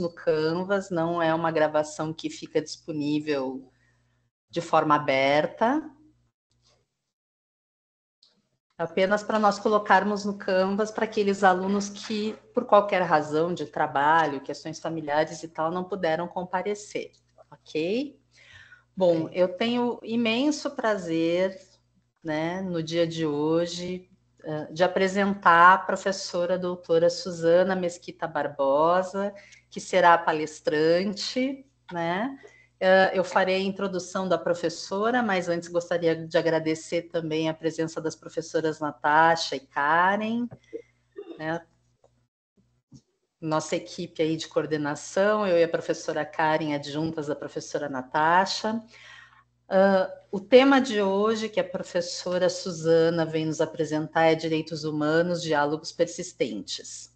no Canvas, não é uma gravação que fica disponível de forma aberta, apenas para nós colocarmos no Canvas para aqueles alunos que, por qualquer razão de trabalho, questões familiares e tal, não puderam comparecer, ok? Bom, eu tenho imenso prazer, né, no dia de hoje, de apresentar a professora doutora Suzana Mesquita Barbosa, que será a palestrante, né? Eu farei a introdução da professora, mas antes gostaria de agradecer também a presença das professoras Natasha e Karen, né? Nossa equipe aí de coordenação, eu e a professora Karen, adjuntas da professora Natasha. O tema de hoje, que a professora Suzana vem nos apresentar, é Direitos Humanos, Diálogos Persistentes.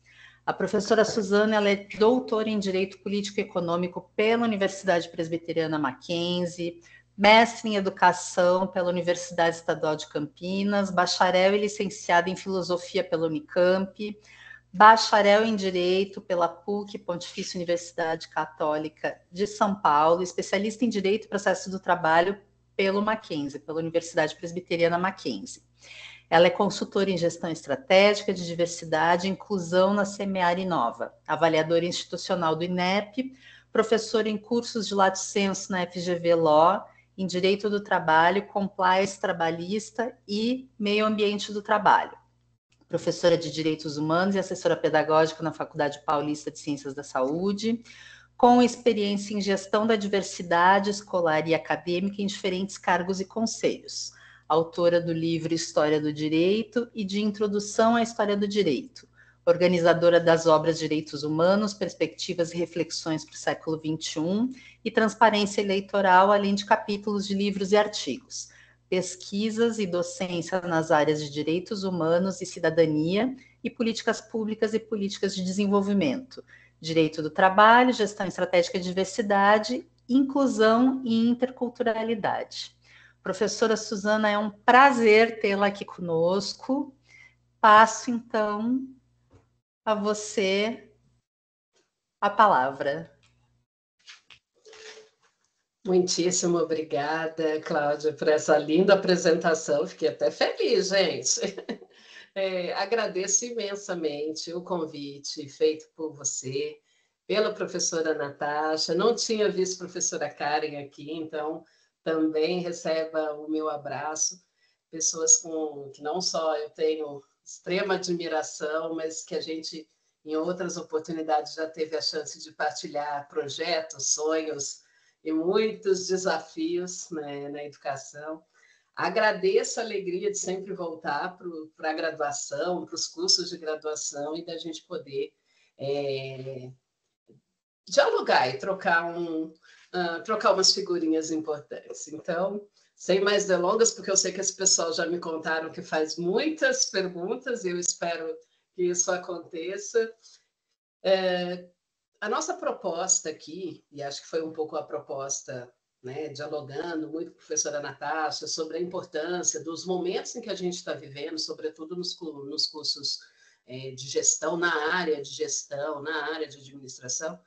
A professora Suzana, ela é doutora em Direito Político e Econômico pela Universidade Presbiteriana Mackenzie, mestre em Educação pela Universidade Estadual de Campinas, bacharel e licenciada em Filosofia pela Unicamp, bacharel em Direito pela PUC, Pontifícia Universidade Católica de São Paulo, especialista em Direito e Processo do Trabalho pelo Mackenzie, pela Universidade Presbiteriana Mackenzie. Ela é consultora em Gestão Estratégica de Diversidade e Inclusão na Semear Inova, avaliadora institucional do INEP, professora em cursos de Lato Sensu na FGV Law, em Direito do Trabalho, Compliance Trabalhista e Meio Ambiente do Trabalho. Professora de Direitos Humanos e assessora pedagógica na Faculdade Paulista de Ciências da Saúde, com experiência em gestão da diversidade escolar e acadêmica em diferentes cargos e conselhos. Autora do livro História do Direito e de Introdução à História do Direito. Organizadora das obras Direitos Humanos, Perspectivas e Reflexões para o Século XXI e Transparência Eleitoral, além de capítulos de livros e artigos. Pesquisas e docência nas áreas de direitos humanos e cidadania e políticas públicas e políticas de desenvolvimento, direito do trabalho, gestão estratégica de diversidade, inclusão e interculturalidade. Professora Suzana, é um prazer tê-la aqui conosco. Passo, então, a você a palavra. Muitíssimo obrigada, Cláudia, por essa linda apresentação. Fiquei até feliz, gente. Agradeço imensamente o convite feito por você, pela professora Natasha. Não tinha visto a professora Karen aqui, então também receba o meu abraço. Pessoas que não só eu tenho extrema admiração, mas que a gente, em outras oportunidades, já teve a chance de partilhar projetos, sonhos e muitos desafios, né, na educação. Agradeço a alegria de sempre voltar para a graduação, para os cursos de graduação e da gente poder dialogar e trocar umas figurinhas importantes. Então, sem mais delongas, porque eu sei que esse pessoal já me contaram que faz muitas perguntas e eu espero que isso aconteça. A nossa proposta aqui, e acho que foi um pouco a proposta, né, dialogando muito com a professora Natasha sobre a importância dos momentos em que a gente está vivendo, sobretudo nos cursos de gestão, na área de gestão, na área de administração,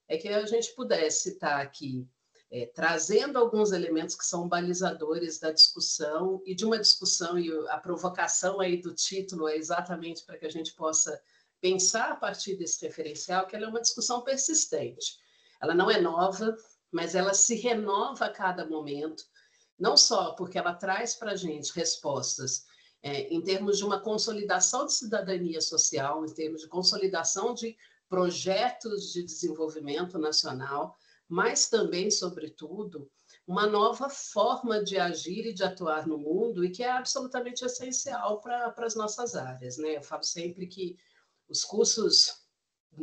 é que a gente pudesse estar aqui trazendo alguns elementos que são balizadores da discussão e de uma discussão, e a provocação aí do título é exatamente para que a gente possa pensar a partir desse referencial, que ela é uma discussão persistente. Ela não é nova, mas ela se renova a cada momento, não só porque ela traz para a gente respostas em termos de uma consolidação de cidadania social, em termos de consolidação de projetos de desenvolvimento nacional, mas também, sobretudo, uma nova forma de agir e de atuar no mundo e que é absolutamente essencial para as nossas áreas, né? Eu falo sempre que os cursos,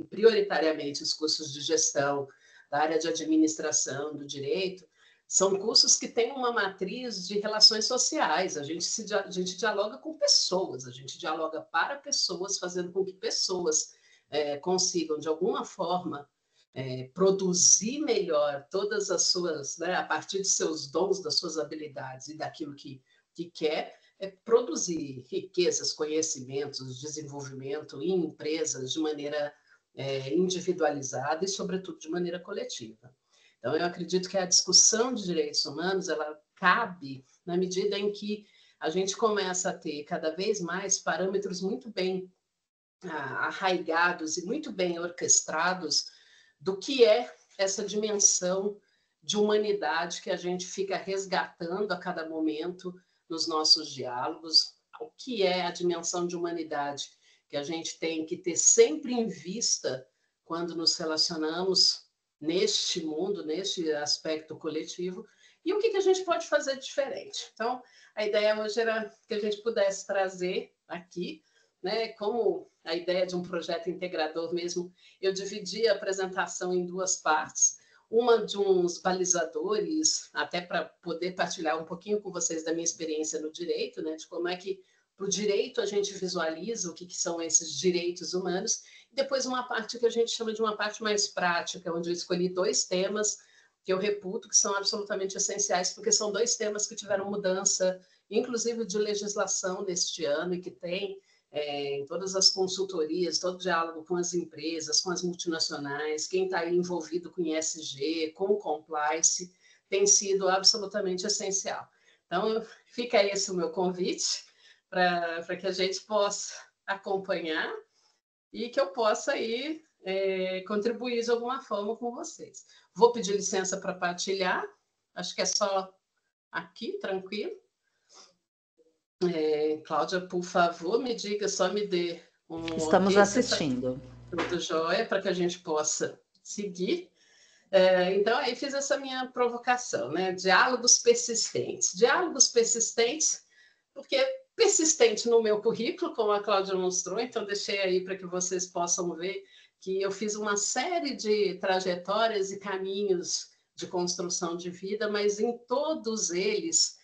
prioritariamente os cursos de gestão, da área de administração, do direito, são cursos que têm uma matriz de relações sociais. A gente dialoga com pessoas, a gente dialoga para pessoas, fazendo com que pessoas consigam, de alguma forma, produzir melhor todas as suas, né, a partir de seus dons, das suas habilidades e daquilo que quer, produzir riquezas, conhecimentos, desenvolvimento em empresas de maneira individualizada e, sobretudo, de maneira coletiva. Então, eu acredito que a discussão de direitos humanos, ela cabe na medida em que a gente começa a ter cada vez mais parâmetros muito bem arraigados e muito bem orquestrados do que é essa dimensão de humanidade que a gente fica resgatando a cada momento nos nossos diálogos, o que é a dimensão de humanidade que a gente tem que ter sempre em vista quando nos relacionamos neste mundo, neste aspecto coletivo, e o que a gente pode fazer diferente. Então, a ideia hoje era que a gente pudesse trazer aqui, né, como a ideia de um projeto integrador mesmo, eu dividi a apresentação em duas partes, uma de uns balizadores, até para poder partilhar um pouquinho com vocês da minha experiência no direito, né, de como é que para o direito a gente visualiza o que são esses direitos humanos, e depois uma parte que a gente chama de uma parte mais prática, onde eu escolhi 2 temas que eu reputo que são absolutamente essenciais, porque são 2 temas que tiveram mudança, inclusive de legislação neste ano, e que tem em todas as consultorias, todo o diálogo com as empresas, com as multinacionais, quem está aí envolvido com ESG, com compliance, tem sido absolutamente essencial. Então, fica esse o meu convite para que a gente possa acompanhar e que eu possa aí contribuir de alguma forma com vocês. Vou pedir licença para partilhar, acho que é só aqui, tranquilo. Cláudia, por favor, me diga, só me dê um Estamos assistindo. Tudo jóia, para que a gente possa seguir. Então, aí fiz essa minha provocação, né? Diálogos persistentes. Diálogos persistentes, porque persistente no meu currículo, como a Cláudia mostrou, então deixei aí para que vocês possam ver que eu fiz uma série de trajetórias e caminhos de construção de vida, mas em todos eles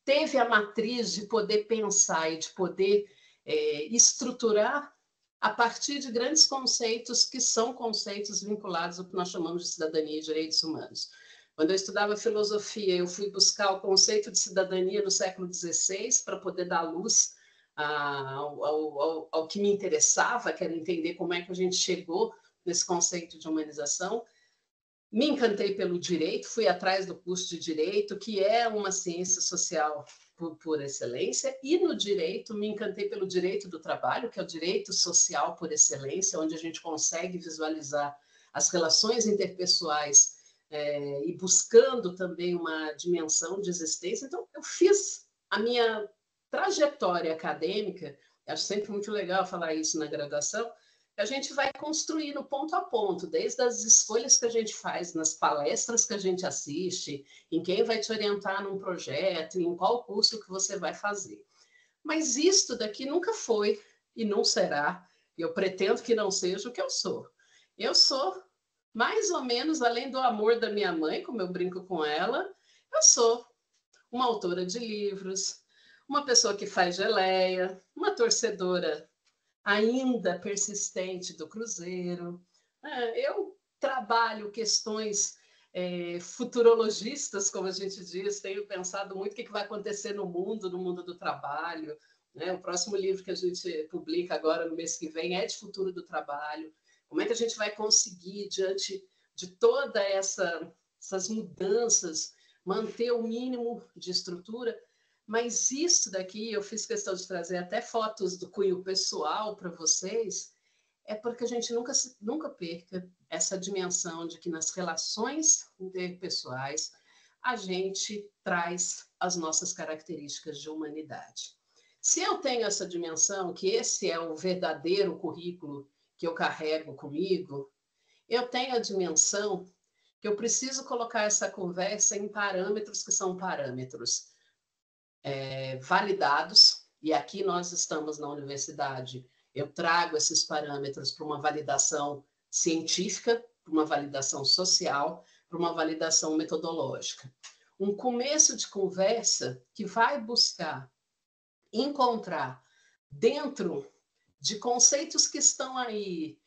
teve a matriz de poder pensar e de poder estruturar a partir de grandes conceitos que são conceitos vinculados ao que nós chamamos de cidadania e direitos humanos. Quando eu estudava filosofia, eu fui buscar o conceito de cidadania no século XVI para poder dar luz ao que me interessava, que era entender como é que a gente chegou nesse conceito de humanização. Me encantei pelo direito, fui atrás do curso de direito, que é uma ciência social por excelência, e no direito me encantei pelo direito do trabalho, que é o direito social por excelência, onde a gente consegue visualizar as relações interpessoais e buscando também uma dimensão de existência. Então, eu fiz a minha trajetória acadêmica, acho sempre muito legal falar isso na graduação, a gente vai construindo ponto a ponto, desde as escolhas que a gente faz nas palestras que a gente assiste, em quem vai te orientar num projeto, em qual curso que você vai fazer. Mas isto daqui nunca foi e não será, e eu pretendo que não seja o que eu sou. Eu sou, mais ou menos, além do amor da minha mãe, como eu brinco com ela, eu sou uma autora de livros, uma pessoa que faz geleia, uma torcedora ainda persistente do Cruzeiro. Eu trabalho questões futurologistas, como a gente diz, tenho pensado muito o que vai acontecer no mundo do trabalho. Né? O próximo livro que a gente publica agora, no mês que vem, é de futuro do trabalho. Como é que a gente vai conseguir, diante de todas essas mudanças, manter o mínimo de estrutura? Mas isso daqui, eu fiz questão de trazer até fotos do cunho pessoal para vocês, é porque a gente nunca perca essa dimensão de que nas relações interpessoais a gente traz as nossas características de humanidade. Se eu tenho essa dimensão, que esse é o verdadeiro currículo que eu carrego comigo, eu tenho a dimensão que eu preciso colocar essa conversa em parâmetros que são parâmetros validados, e aqui nós estamos na universidade, eu trago esses parâmetros para uma validação científica, para uma validação social, para uma validação metodológica. Um começo de conversa que vai buscar encontrar dentro de conceitos que estão aí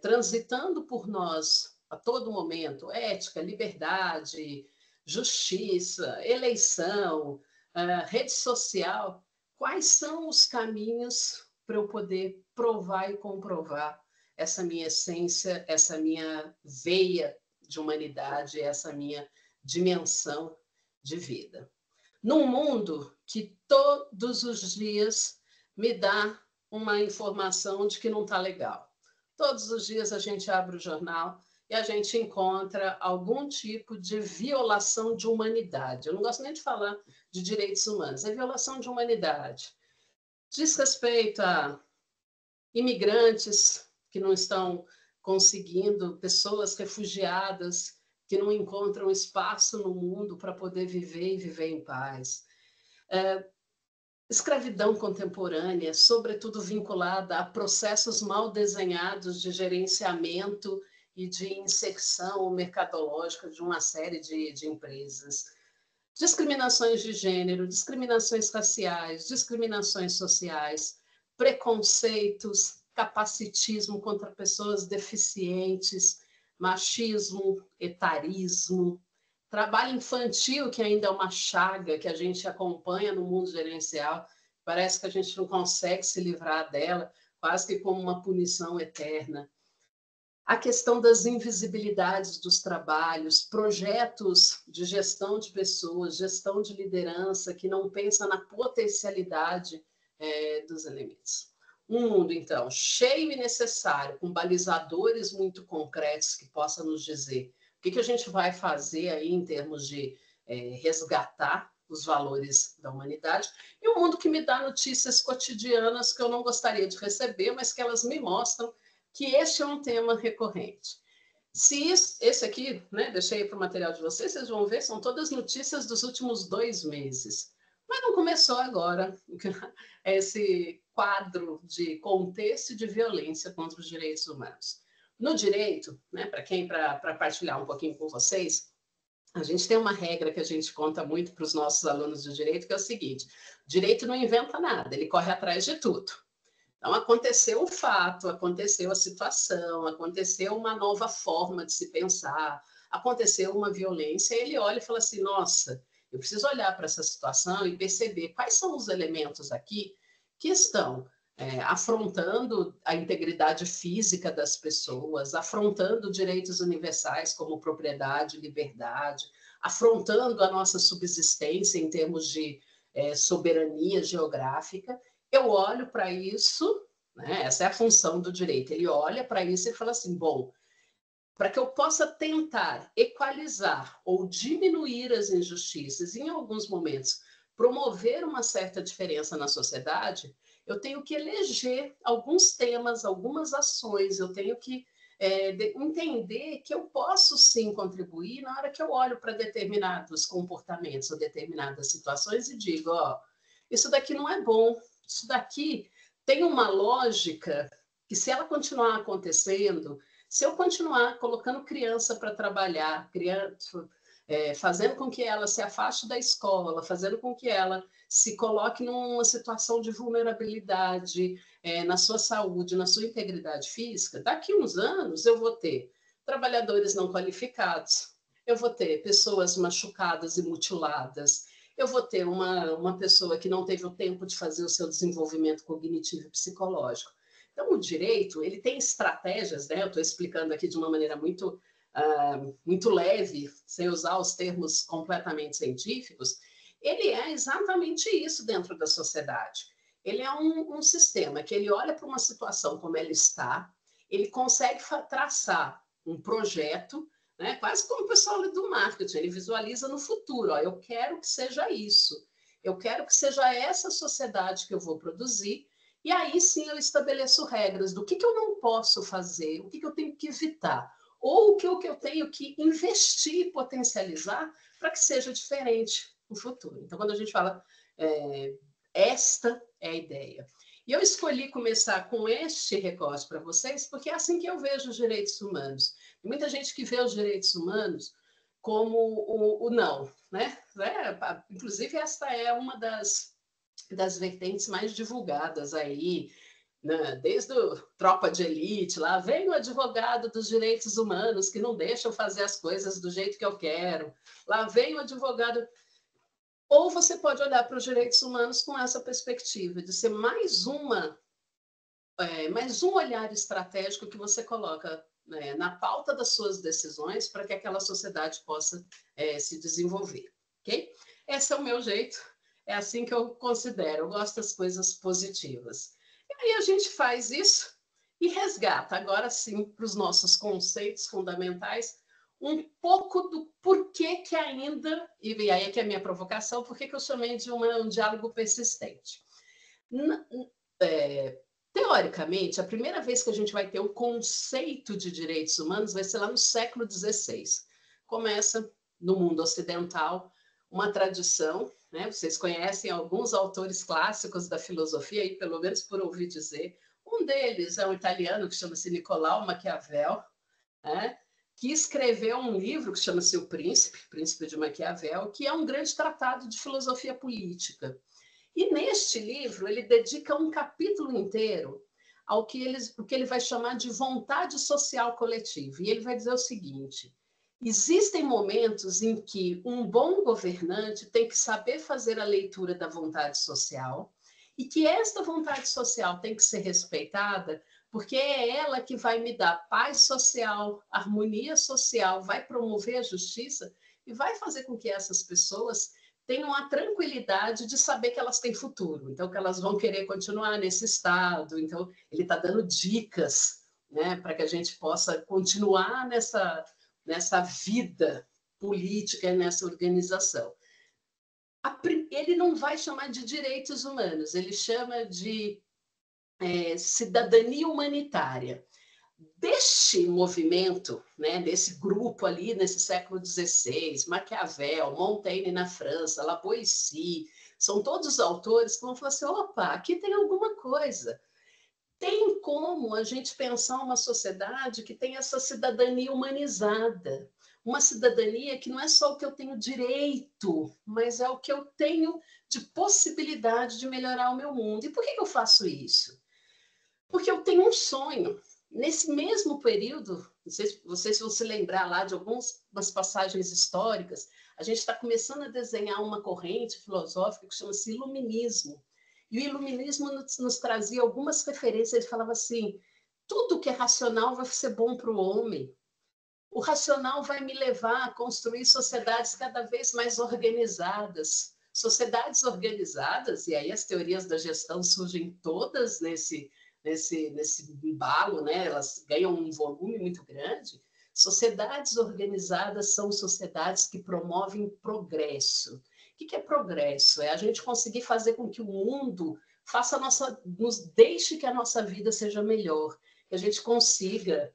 transitando por nós a todo momento, ética, liberdade, justiça, eleição, rede social, quais são os caminhos para eu poder provar e comprovar essa minha essência, essa minha veia de humanidade, essa minha dimensão de vida. Num mundo que todos os dias me dá uma informação de que não está legal. Todos os dias a gente abre o jornal e a gente encontra algum tipo de violação de humanidade. Eu não gosto nem de falar de direitos humanos, é violação de humanidade. Diz respeito a imigrantes que não estão conseguindo, pessoas refugiadas que não encontram espaço no mundo para poder viver e viver em paz. Escravidão contemporânea, sobretudo vinculada a processos mal desenhados de gerenciamento e de inserção mercadológica de uma série de empresas. Discriminações de gênero, discriminações raciais, discriminações sociais, preconceitos, capacitismo contra pessoas deficientes, machismo, etarismo, trabalho infantil, que ainda é uma chaga que a gente acompanha no mundo gerencial, parece que a gente não consegue se livrar dela, quase que como uma punição eterna. A questão das invisibilidades dos trabalhos, projetos de gestão de pessoas, gestão de liderança, que não pensa na potencialidade dos elementos. Um mundo, então, cheio e necessário, com balizadores muito concretos que possam nos dizer o que a gente vai fazer aí em termos de resgatar os valores da humanidade, e um mundo que me dá notícias cotidianas que eu não gostaria de receber, mas que elas me mostram que este é um tema recorrente. Se esse aqui, né, deixei para o material de vocês, vocês vão ver, são todas notícias dos últimos 2 meses. Mas não começou agora esse quadro de contexto de violência contra os direitos humanos. No direito, né, para partilhar um pouquinho com vocês, a gente tem uma regra que a gente conta muito para os nossos alunos de direito, que é o seguinte: direito não inventa nada, ele corre atrás de tudo. Então, aconteceu o fato, aconteceu a situação, aconteceu uma nova forma de se pensar, aconteceu uma violência, ele olha e fala assim, nossa, eu preciso olhar para essa situação e perceber quais são os elementos aqui que estão afrontando a integridade física das pessoas, afrontando direitos universais como propriedade, liberdade, afrontando a nossa subsistência em termos de soberania geográfica. Eu olho para isso, né? Essa é a função do direito, ele olha para isso e fala assim, bom, para que eu possa tentar equalizar ou diminuir as injustiças, em alguns momentos, promover uma certa diferença na sociedade, eu tenho que eleger alguns temas, algumas ações, eu tenho que entender que eu posso sim contribuir na hora que eu olho para determinados comportamentos ou determinadas situações e digo, ó, isso daqui não é bom, isso daqui tem uma lógica que, se ela continuar acontecendo, se eu continuar colocando criança para trabalhar, fazendo com que ela se afaste da escola, fazendo com que ela se coloque numa situação de vulnerabilidade na sua saúde, na sua integridade física, daqui uns anos eu vou ter trabalhadores não qualificados, eu vou ter pessoas machucadas e mutiladas, eu vou ter uma pessoa que não teve o tempo de fazer o seu desenvolvimento cognitivo e psicológico. Então, o direito, ele tem estratégias, né? Eu estou explicando aqui de uma maneira muito leve, sem usar os termos completamente científicos, ele é exatamente isso dentro da sociedade. Ele é um sistema que ele olha para uma situação como ela está, ele consegue traçar um projeto, né? Quase como o pessoal do marketing, ele visualiza no futuro, ó, eu quero que seja isso, eu quero que seja essa sociedade que eu vou produzir, e aí sim eu estabeleço regras do que eu não posso fazer, o que eu tenho que evitar, ou o que eu tenho que investir e potencializar para que seja diferente no futuro. Então, quando a gente fala, esta é a ideia. E eu escolhi começar com este recorte para vocês, porque é assim que eu vejo os direitos humanos. Tem muita gente que vê os direitos humanos como o não, né? Inclusive, esta é uma das vertentes mais divulgadas aí, né? Desde o Tropa de Elite, lá vem o advogado dos direitos humanos que não deixam fazer as coisas do jeito que eu quero, lá vem o advogado. Ou você pode olhar para os direitos humanos com essa perspectiva de ser mais uma mas um olhar estratégico que você coloca, né, na pauta das suas decisões para que aquela sociedade possa se desenvolver, ok? Esse é o meu jeito, é assim que eu considero, eu gosto das coisas positivas. E aí a gente faz isso e resgata, agora sim, para os nossos conceitos fundamentais, um pouco do porquê que ainda, e aí é que é a minha provocação, por que eu chamei de um diálogo persistente. Teoricamente, a primeira vez que a gente vai ter o conceito de direitos humanos vai ser lá no século XVI. Começa no mundo ocidental uma tradição, né? Vocês conhecem alguns autores clássicos da filosofia, aí, pelo menos por ouvir dizer. Um deles é um italiano que chama-se Nicolau Maquiavel, né? Que escreveu um livro que chama-se O Príncipe de Maquiavel, que é um grande tratado de filosofia política. E neste livro, ele dedica um capítulo inteiro ao que ele vai chamar de vontade social coletiva. E ele vai dizer o seguinte: existem momentos em que um bom governante tem que saber fazer a leitura da vontade social e que esta vontade social tem que ser respeitada, porque é ela que vai me dar paz social, harmonia social, vai promover a justiça e vai fazer com que essas pessoas tenham a tranquilidade de saber que elas têm futuro, então que elas vão querer continuar nesse estado. Então, ele está dando dicas, né, para que a gente possa continuar nessa vida política, nessa organização. Ele não vai chamar de direitos humanos, ele chama de cidadania humanitária. Deste movimento, né, desse grupo ali nesse século XVI, Maquiavel, Montaigne na França, Lavoisier, são todos autores que vão falar assim: opa, aqui tem alguma coisa. Tem como a gente pensar uma sociedade que tem essa cidadania humanizada, uma cidadania que não é só o que eu tenho direito, mas é o que eu tenho de possibilidade de melhorar o meu mundo. E por que eu faço isso? Porque eu tenho um sonho. Nesse mesmo período, não sei se vocês vão se lembrar lá de algumas passagens históricas, a gente está começando a desenhar uma corrente filosófica que chama-se Iluminismo. E o Iluminismo nos trazia algumas referências. Ele falava assim: tudo que é racional vai ser bom para o homem. O racional vai me levar a construir sociedades cada vez mais organizadas. Sociedades organizadas, e aí as teorias da gestão surgem todas nesse embalo, né? Elas ganham um volume muito grande. Sociedades organizadas são sociedades que promovem progresso. O que é progresso? É a gente conseguir fazer com que o mundo nos deixe que a nossa vida seja melhor, que a gente consiga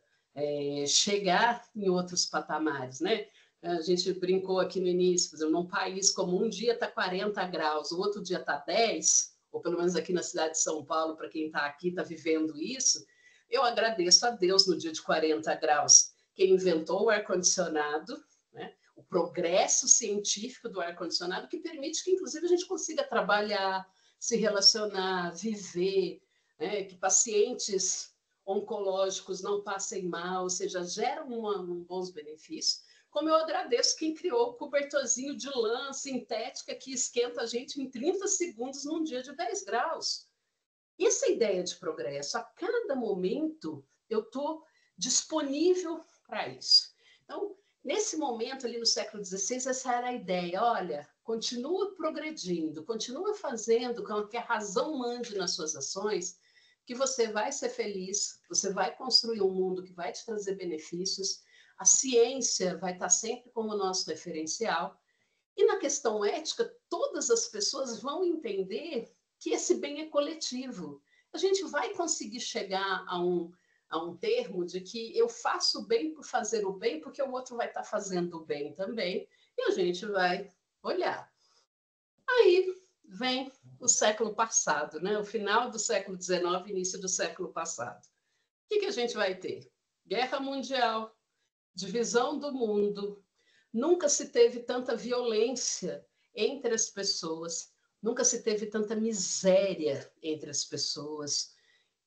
chegar em outros patamares, né? A gente brincou aqui no início, por exemplo, num país como um dia está 40 graus, o outro dia está 10, ou pelo menos aqui na cidade de São Paulo, para quem está aqui, está vivendo isso, eu agradeço a Deus no dia de 40 graus, quem inventou o ar-condicionado, né? O progresso científico do ar-condicionado, que permite que, inclusive, a gente consiga trabalhar, se relacionar, viver, né? Que pacientes oncológicos não passem mal, ou seja, geram bons benefícios. Como eu agradeço quem criou o cobertorzinho de lã sintética que esquenta a gente em 30 segundos num dia de 10 graus. E essa ideia de progresso, a cada momento eu estou disponível para isso. Então, nesse momento ali no século XVI, essa era a ideia: olha, continua progredindo, continua fazendo com que a razão mande nas suas ações, que você vai ser feliz, você vai construir um mundo que vai te trazer benefícios, a ciência vai estar sempre como nosso referencial, e na questão ética, todas as pessoas vão entender que esse bem é coletivo. A gente vai conseguir chegar a um termo de que eu faço o bem por fazer o bem, porque o outro vai estar fazendo o bem também, e a gente vai olhar. Aí vem o século passado, né? O final do século XIX, início do século passado. O que a gente vai ter? Guerra mundial, divisão do mundo. Nunca se teve tanta violência entre as pessoas, nunca se teve tanta miséria entre as pessoas.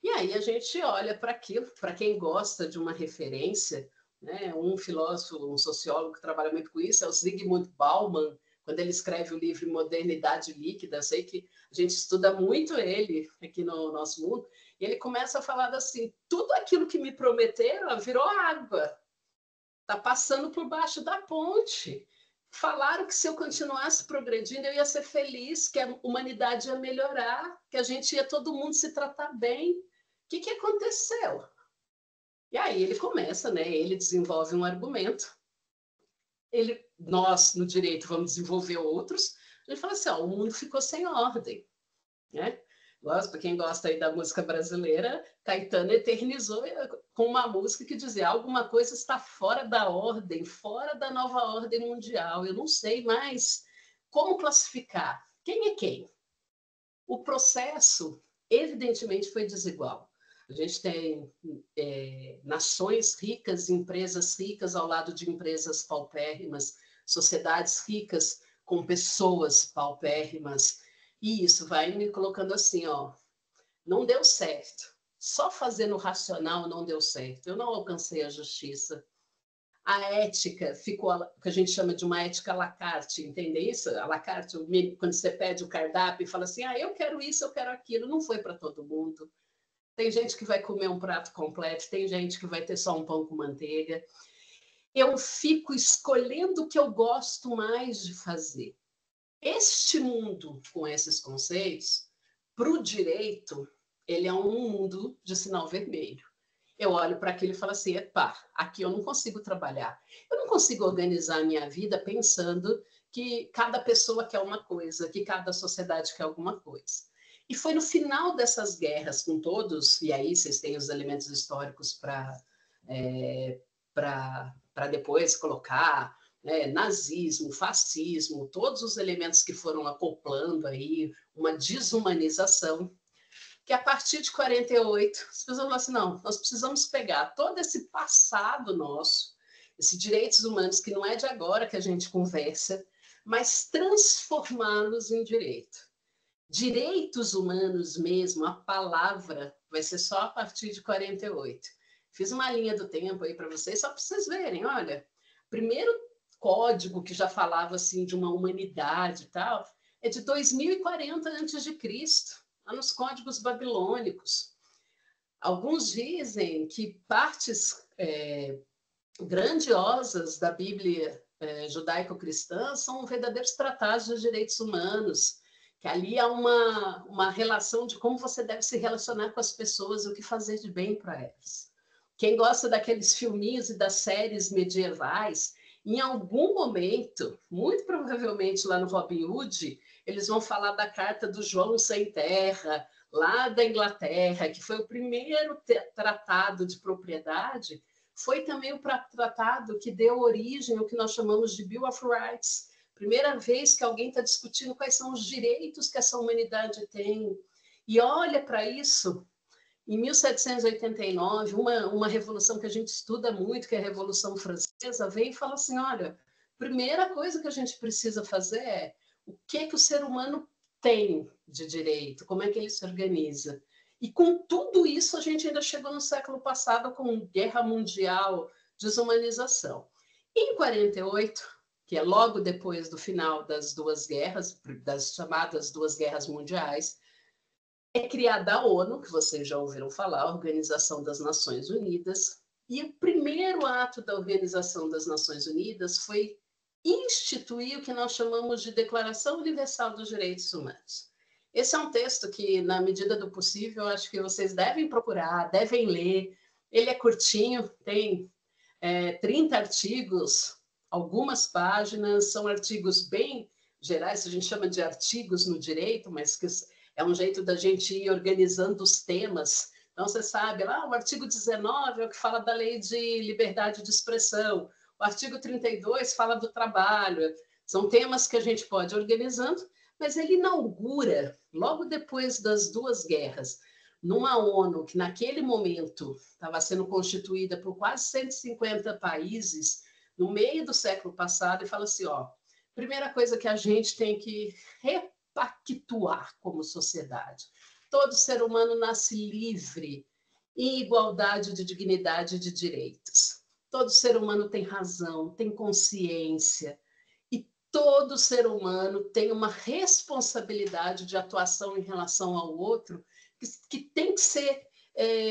E aí a gente olha para aquilo, para quem gosta de uma referência, né? Um filósofo, um sociólogo que trabalha muito com isso é o Zygmunt Bauman, quando ele escreve o livro Modernidade Líquida. Eu sei que a gente estuda muito ele aqui no nosso mundo, E ele começa a falar assim, tudo aquilo que me prometeram virou água, está passando por baixo da ponte. Falaram que se eu continuasse progredindo, eu ia ser feliz, que a humanidade ia melhorar, que a gente ia todo mundo se tratar bem. O que aconteceu? E aí ele começa, né? Ele desenvolve um argumento. Nós, no direito, vamos desenvolver outros. A gente fala assim, ó, o mundo ficou sem ordem, né? Para quem gosta aí da música brasileira, Caetano eternizou com uma música que dizia alguma coisa está fora da ordem, fora da nova ordem mundial. Eu não sei mais como classificar. Quem é quem? O processo, evidentemente, foi desigual. A gente tem nações ricas, empresas ricas ao lado de empresas paupérrimas, sociedades ricas com pessoas paupérrimas. E isso vai me colocando assim, ó, não deu certo. Só fazendo racional não deu certo. Eu não alcancei a justiça. A ética ficou, o que a gente chama de uma ética à la carte, entende isso? À la carte, quando você pede o cardápio e fala assim, eu quero isso, eu quero aquilo, não foi para todo mundo. Tem gente que vai comer um prato completo, tem gente que vai ter só um pão com manteiga. Eu fico escolhendo o que eu gosto mais de fazer. Este mundo, com esses conceitos, para o direito, ele é um mundo de sinal vermelho. Eu olho para aquilo e falo assim, epá, aqui eu não consigo trabalhar. Eu não consigo organizar a minha vida pensando que cada pessoa quer uma coisa, que cada sociedade quer alguma coisa. E foi no final dessas guerras com todos, e aí vocês têm os elementos históricos para depois colocar, nazismo, fascismo, todos os elementos que foram acoplando aí, uma desumanização, que a partir de 48, as pessoas falam assim, não, nós precisamos pegar todo esse passado nosso, esses direitos humanos, que não é de agora que a gente conversa, mas transformá-los em direito. Direitos humanos mesmo, a palavra vai ser só a partir de 48. Fiz uma linha do tempo aí para vocês, só para vocês verem, olha, primeiro código que já falava assim de uma humanidade e tal, é de 2040 a.C., lá nos códigos babilônicos. Alguns dizem que partes grandiosas da Bíblia judaico-cristã são verdadeiros tratados de direitos humanos, que ali há uma relação de como você deve se relacionar com as pessoas e o que fazer de bem para elas. Quem gosta daqueles filminhos e das séries medievais, em algum momento, muito provavelmente lá no Robin Hood, eles vão falar da carta do João Sem Terra, lá da Inglaterra, que foi o primeiro tratado de propriedade, foi também o tratado que deu origem ao que nós chamamos de Bill of Rights. Primeira vez que alguém está discutindo quais são os direitos que essa humanidade tem. E olha para isso, em 1789, uma revolução que a gente estuda muito, que é a Revolução Francesa, vem e fala assim, olha, primeira coisa que a gente precisa fazer é o que o ser humano tem de direito, como é que ele se organiza. E com tudo isso, a gente ainda chegou no século passado com guerra mundial, desumanização. Em 48, que é logo depois do final das duas guerras, das chamadas duas guerras mundiais, é criada a ONU, que vocês já ouviram falar, a Organização das Nações Unidas, e o primeiro ato da Organização das Nações Unidas foi instituir o que nós chamamos de Declaração Universal dos Direitos Humanos. Esse é um texto que, na medida do possível, eu acho que vocês devem procurar, devem ler. Ele é curtinho, tem 30 artigos, algumas páginas, são artigos bem gerais, a gente chama de artigos no direito, mas que é um jeito da gente ir organizando os temas. Então, você sabe, lá o artigo 19 é o que fala da lei de liberdade de expressão, o artigo 32 fala do trabalho, são temas que a gente pode ir organizando, mas ele inaugura, logo depois das duas guerras, numa ONU que naquele momento estava sendo constituída por quase 150 países, no meio do século passado, e fala assim, ó, primeira coisa que a gente tem que repactuar como sociedade. Todo ser humano nasce livre, em igualdade de dignidade e de direitos. Todo ser humano tem razão, tem consciência, e todo ser humano tem uma responsabilidade de atuação em relação ao outro que tem que ser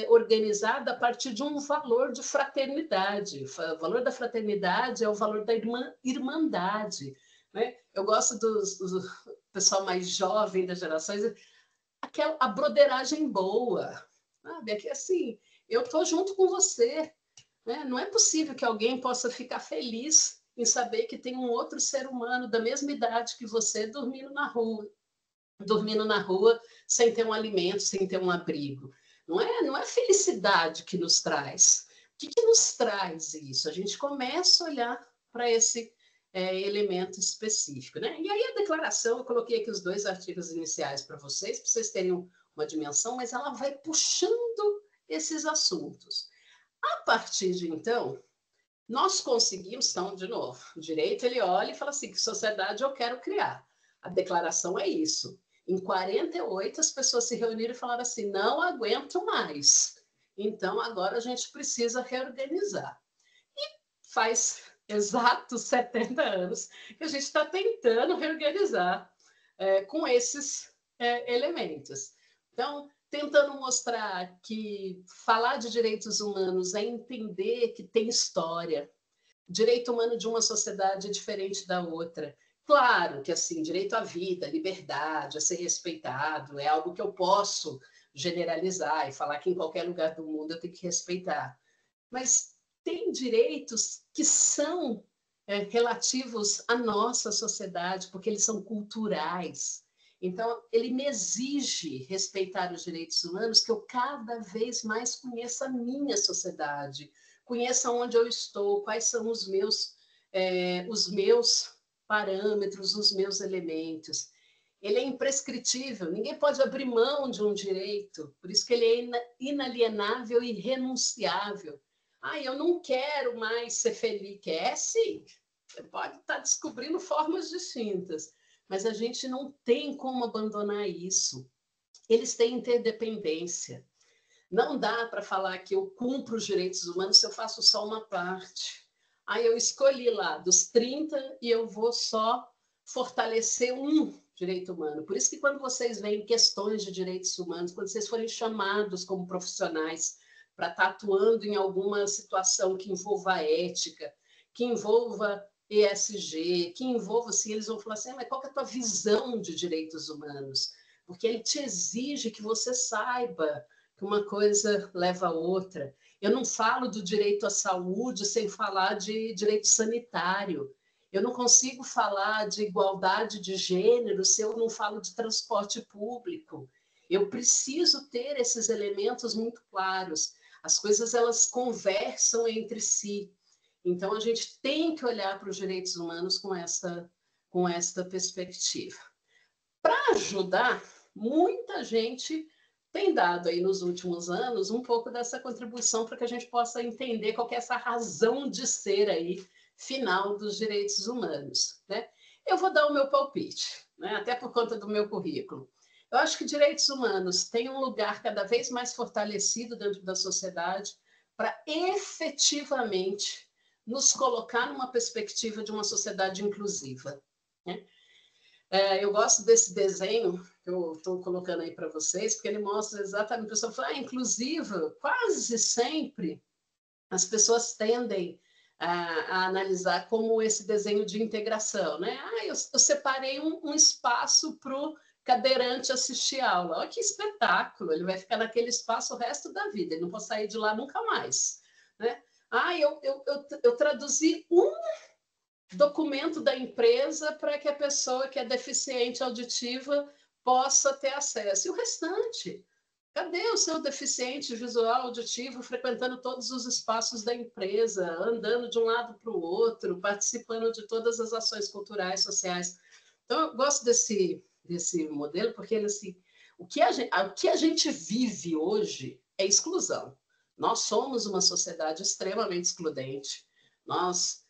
organizada a partir de um valor de fraternidade. O valor da fraternidade é o valor da irmandade. Né? Eu gosto do pessoal mais jovem das gerações, a broderagem boa. Sabe? É que assim, eu estou junto com você. Né? Não é possível que alguém possa ficar feliz em saber que tem um outro ser humano da mesma idade que você dormindo na rua sem ter um alimento, sem ter um abrigo. Não é felicidade que nos traz. O que nos traz isso? A gente começa a olhar para esse elemento específico. Né? E aí a declaração, eu coloquei aqui os 2 artigos iniciais para vocês terem uma dimensão, mas ela vai puxando esses assuntos. A partir de então, nós conseguimos, então, de novo, o direito ele olha e fala assim, que sociedade eu quero criar. A declaração é isso. Em 48, as pessoas se reuniram e falaram assim, não aguento mais. Então, agora a gente precisa reorganizar. E faz exatos 70 anos que a gente está tentando reorganizar com esses elementos. Então, tentando mostrar que falar de direitos humanos é entender que tem história. Direito humano de uma sociedade é diferente da outra. Claro que, assim, direito à vida, liberdade, a ser respeitado, é algo que eu posso generalizar e falar que em qualquer lugar do mundo eu tenho que respeitar. Mas tem direitos que são relativos à nossa sociedade, porque eles são culturais. Então, ele me exige respeitar os direitos humanos, que eu cada vez mais conheça a minha sociedade, conheça onde eu estou, quais são os meus parâmetros, os meus elementos. Ele é imprescritível, ninguém pode abrir mão de um direito, por isso que ele é inalienável e irrenunciável. Eu não quero mais ser feliz. Quer sim, você pode estar descobrindo formas distintas, mas a gente não tem como abandonar isso. Eles têm interdependência. Não dá para falar que eu cumpro os direitos humanos se eu faço só uma parte. Eu escolhi lá dos 30 e eu vou só fortalecer um direito humano. Por isso que quando vocês veem questões de direitos humanos, quando vocês forem chamados como profissionais para estar atuando em alguma situação que envolva a ética, que envolva ESG, que envolva, assim, eles vão falar assim, mas qual que é a tua visão de direitos humanos? Porque ele te exige que você saiba que uma coisa leva a outra. Eu não falo do direito à saúde sem falar de direito sanitário. Eu não consigo falar de igualdade de gênero se eu não falo de transporte público. Eu preciso ter esses elementos muito claros. As coisas, elas conversam entre si. Então, a gente tem que olhar para os direitos humanos com esta perspectiva. Para ajudar, muita gente tem dado aí nos últimos anos um pouco dessa contribuição para que a gente possa entender qual que é essa razão de ser aí final dos direitos humanos. Né? Eu vou dar o meu palpite, né? Até por conta do meu currículo. Eu acho que direitos humanos têm um lugar cada vez mais fortalecido dentro da sociedade para efetivamente nos colocar numa perspectiva de uma sociedade inclusiva. Né? Eu gosto desse desenho que eu estou colocando aí para vocês, porque ele mostra exatamente, a pessoa fala, inclusiva, quase sempre as pessoas tendem a analisar como esse desenho de integração, né? Eu separei um espaço para o cadeirante assistir a aula. Olha que espetáculo, ele vai ficar naquele espaço o resto da vida, ele não pode sair de lá nunca mais. Né? Eu traduzi um documento da empresa para que a pessoa que é deficiente auditiva possa ter acesso. E o restante? Cadê o seu deficiente visual auditivo frequentando todos os espaços da empresa, andando de um lado para o outro, participando de todas as ações culturais, sociais? Então, eu gosto desse modelo, porque ele, assim, o que a gente vive hoje é exclusão. Nós somos uma sociedade extremamente excludente. Nós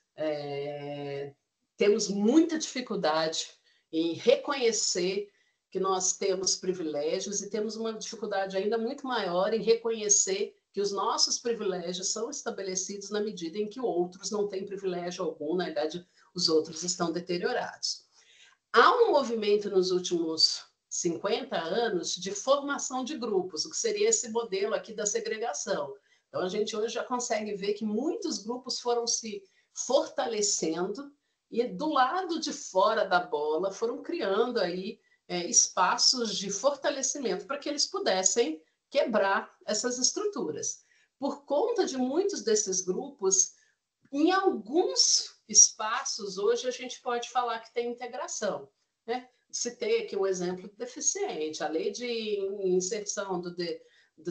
temos muita dificuldade em reconhecer que nós temos privilégios e temos uma dificuldade ainda muito maior em reconhecer que os nossos privilégios são estabelecidos na medida em que outros não têm privilégio algum, na verdade, os outros estão deteriorados. Há um movimento nos últimos 50 anos de formação de grupos, o que seria esse modelo aqui da segregação. Então, a gente hoje já consegue ver que muitos grupos foram se fortalecendo e do lado de fora da bola foram criando aí espaços de fortalecimento para que eles pudessem quebrar essas estruturas. Por conta de muitos desses grupos, em alguns espaços, hoje a gente pode falar que tem integração, né? Citei aqui o exemplo do deficiente, a lei de inserção do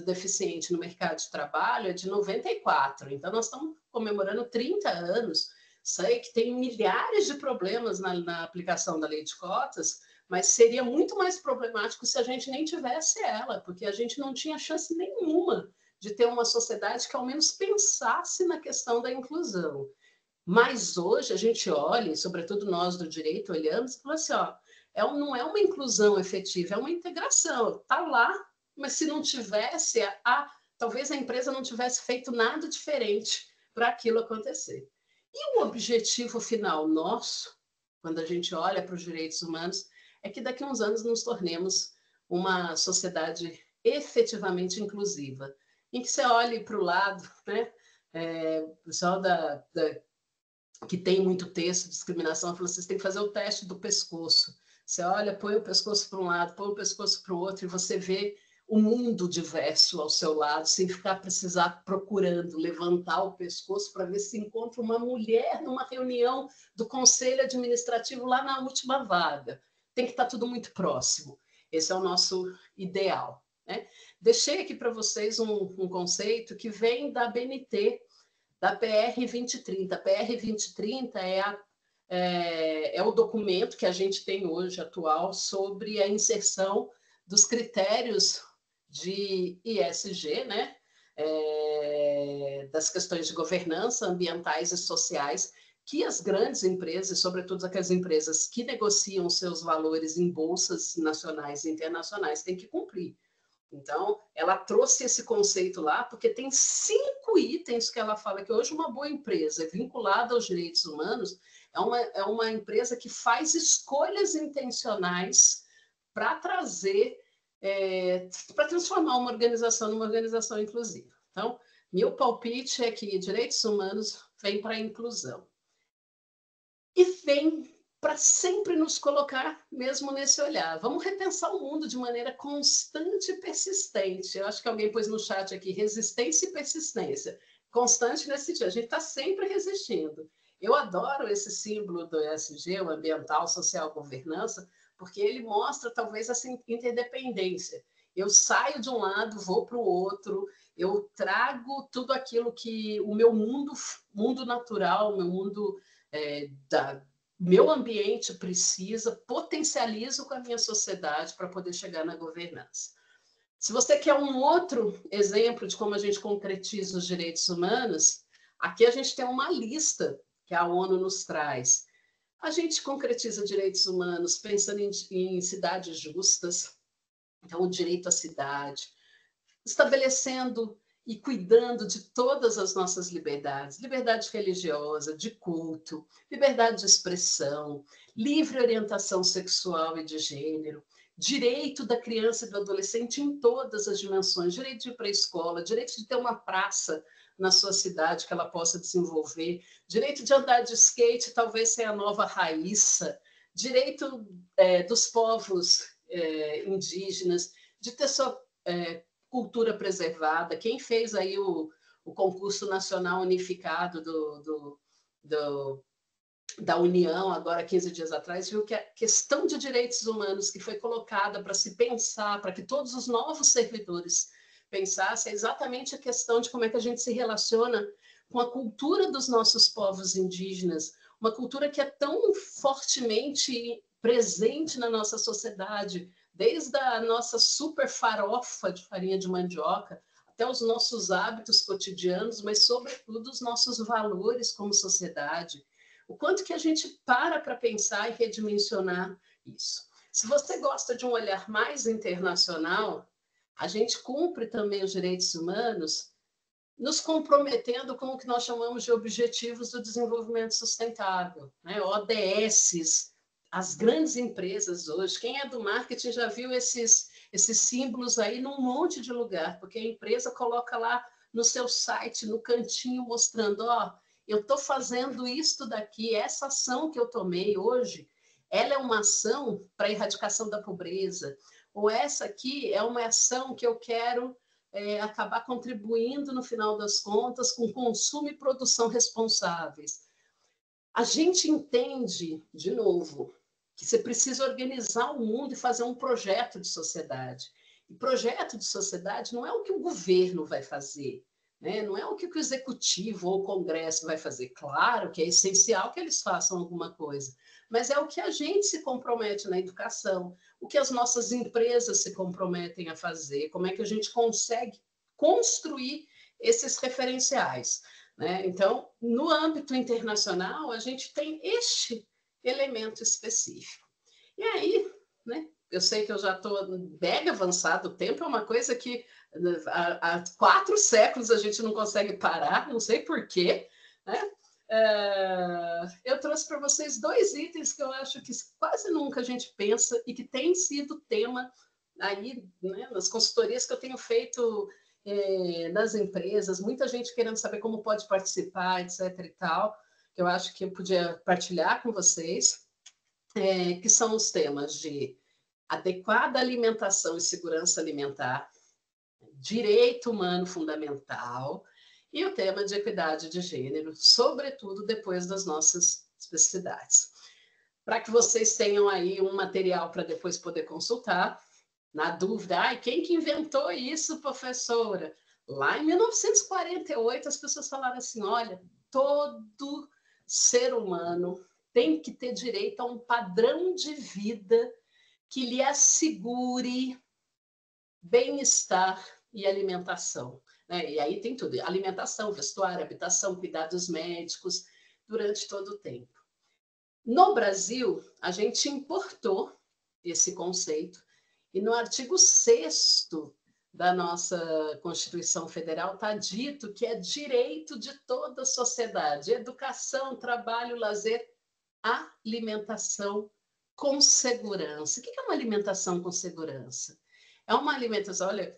deficiente no mercado de trabalho é de 94, então nós estamos comemorando 30 anos. Sei que tem milhares de problemas na aplicação da lei de cotas, mas seria muito mais problemático se a gente nem tivesse ela, porque a gente não tinha chance nenhuma de ter uma sociedade que ao menos pensasse na questão da inclusão. Mas hoje a gente olha, e sobretudo nós do direito, olhamos e falamos assim, ó, não é uma inclusão efetiva, é uma integração. Está lá, mas se não tivesse, talvez a empresa não tivesse feito nada diferente para aquilo acontecer. E o objetivo final nosso, quando a gente olha para os direitos humanos, é que daqui a uns anos nos tornemos uma sociedade efetivamente inclusiva, em que você olhe para o lado, né? O pessoal que tem muito texto de discriminação, fala, vocês têm que fazer o teste do pescoço. Você olha, põe o pescoço para um lado, põe o pescoço para o outro, e você vê o mundo diverso ao seu lado, sem precisar procurando levantar o pescoço para ver se encontra uma mulher numa reunião do conselho administrativo lá na última vaga. Tem que estar tudo muito próximo. Esse é o nosso ideal, né? Deixei aqui para vocês um conceito que vem da BNT, da PR 2030. A PR 2030 é o documento que a gente tem hoje, atual, sobre a inserção dos critérios de ESG, né? Das questões de governança ambientais e sociais, que as grandes empresas, sobretudo aquelas empresas que negociam seus valores em bolsas nacionais e internacionais, têm que cumprir. Então, ela trouxe esse conceito lá, porque tem 5 itens que ela fala que hoje uma boa empresa vinculada aos direitos humanos é uma empresa que faz escolhas intencionais para trazer, para transformar uma organização numa organização inclusiva. Então, meu palpite é que direitos humanos vêm para a inclusão. E vem para sempre nos colocar mesmo nesse olhar. Vamos repensar o mundo de maneira constante e persistente. Eu acho que alguém pôs no chat aqui, resistência e persistência. Constante nesse sentido, a gente está sempre resistindo. Eu adoro esse símbolo do ESG, o ambiental, social, governança, porque ele mostra talvez essa interdependência. Eu saio de um lado, vou para o outro, eu trago tudo aquilo que o meu mundo natural, o meu mundo meu ambiente precisa, potencializo com a minha sociedade para poder chegar na governança. Se você quer um outro exemplo de como a gente concretiza os direitos humanos, aqui a gente tem uma lista que a ONU nos traz. A gente concretiza direitos humanos pensando em cidades justas, então o direito à cidade, estabelecendo e cuidando de todas as nossas liberdades, liberdade religiosa, de culto, liberdade de expressão, livre orientação sexual e de gênero, direito da criança e do adolescente em todas as dimensões, direito de ir para a escola, direito de ter uma praça na sua cidade que ela possa desenvolver, direito de andar de skate, talvez ser a nova Raíssa, direito dos povos indígenas, de ter sua cultura preservada. Quem fez aí o concurso nacional unificado da União, agora 15 dias atrás, viu que a questão de direitos humanos que foi colocada para se pensar, para que todos os novos servidores pensassem, é exatamente a questão de como é que a gente se relaciona com a cultura dos nossos povos indígenas, uma cultura que é tão fortemente presente na nossa sociedade, desde a nossa super farofa de farinha de mandioca, até os nossos hábitos cotidianos, mas, sobretudo, os nossos valores como sociedade. O quanto que a gente para pensar e redimensionar isso. Se você gosta de um olhar mais internacional, a gente cumpre também os direitos humanos nos comprometendo com o que nós chamamos de Objetivos do Desenvolvimento Sustentável, né? ODS, as grandes empresas hoje, quem é do marketing já viu esses símbolos aí num monte de lugar, porque a empresa coloca lá no seu site, no cantinho, mostrando, ó, eu estou fazendo isto daqui, essa ação que eu tomei hoje, ela é uma ação para a erradicação da pobreza, ou essa aqui é uma ação que eu quero acabar contribuindo, no final das contas, com consumo e produção responsáveis. A gente entende, de novo, que você precisa organizar o mundo e fazer um projeto de sociedade. E projeto de sociedade não é o que o governo vai fazer, né? Não é o que o executivo ou o Congresso vai fazer. Claro que é essencial que eles façam alguma coisa, mas é o que a gente se compromete na educação, o que as nossas empresas se comprometem a fazer, como é que a gente consegue construir esses referenciais, né? Então, no âmbito internacional, a gente tem este elemento específico. E aí, né, eu sei que eu já estou mega avançado, o tempo é uma coisa que há 4 séculos a gente não consegue parar, não sei porquê, né? Eu trouxe para vocês 2 itens que eu acho que quase nunca a gente pensa e que tem sido tema aí, né, nas consultorias que eu tenho feito nas empresas, muita gente querendo saber como pode participar, etc. e tal, que eu acho que eu podia partilhar com vocês, que são os temas de adequada alimentação e segurança alimentar, direito humano fundamental e o tema de equidade de gênero, sobretudo depois das nossas especificidades. Para que vocês tenham aí um material para depois poder consultar, na dúvida, quem que inventou isso, professora? Lá em 1948, as pessoas falaram assim, olha, todo ser humano tem que ter direito a um padrão de vida que lhe assegure bem-estar e alimentação, né? E aí tem tudo, alimentação, vestuário, habitação, cuidados médicos, durante todo o tempo. No Brasil, a gente importou esse conceito e no artigo 6º da nossa Constituição Federal está dito que é direito de toda a sociedade, educação, trabalho, lazer, alimentação com segurança. O que é uma alimentação com segurança? É uma alimentação, olha,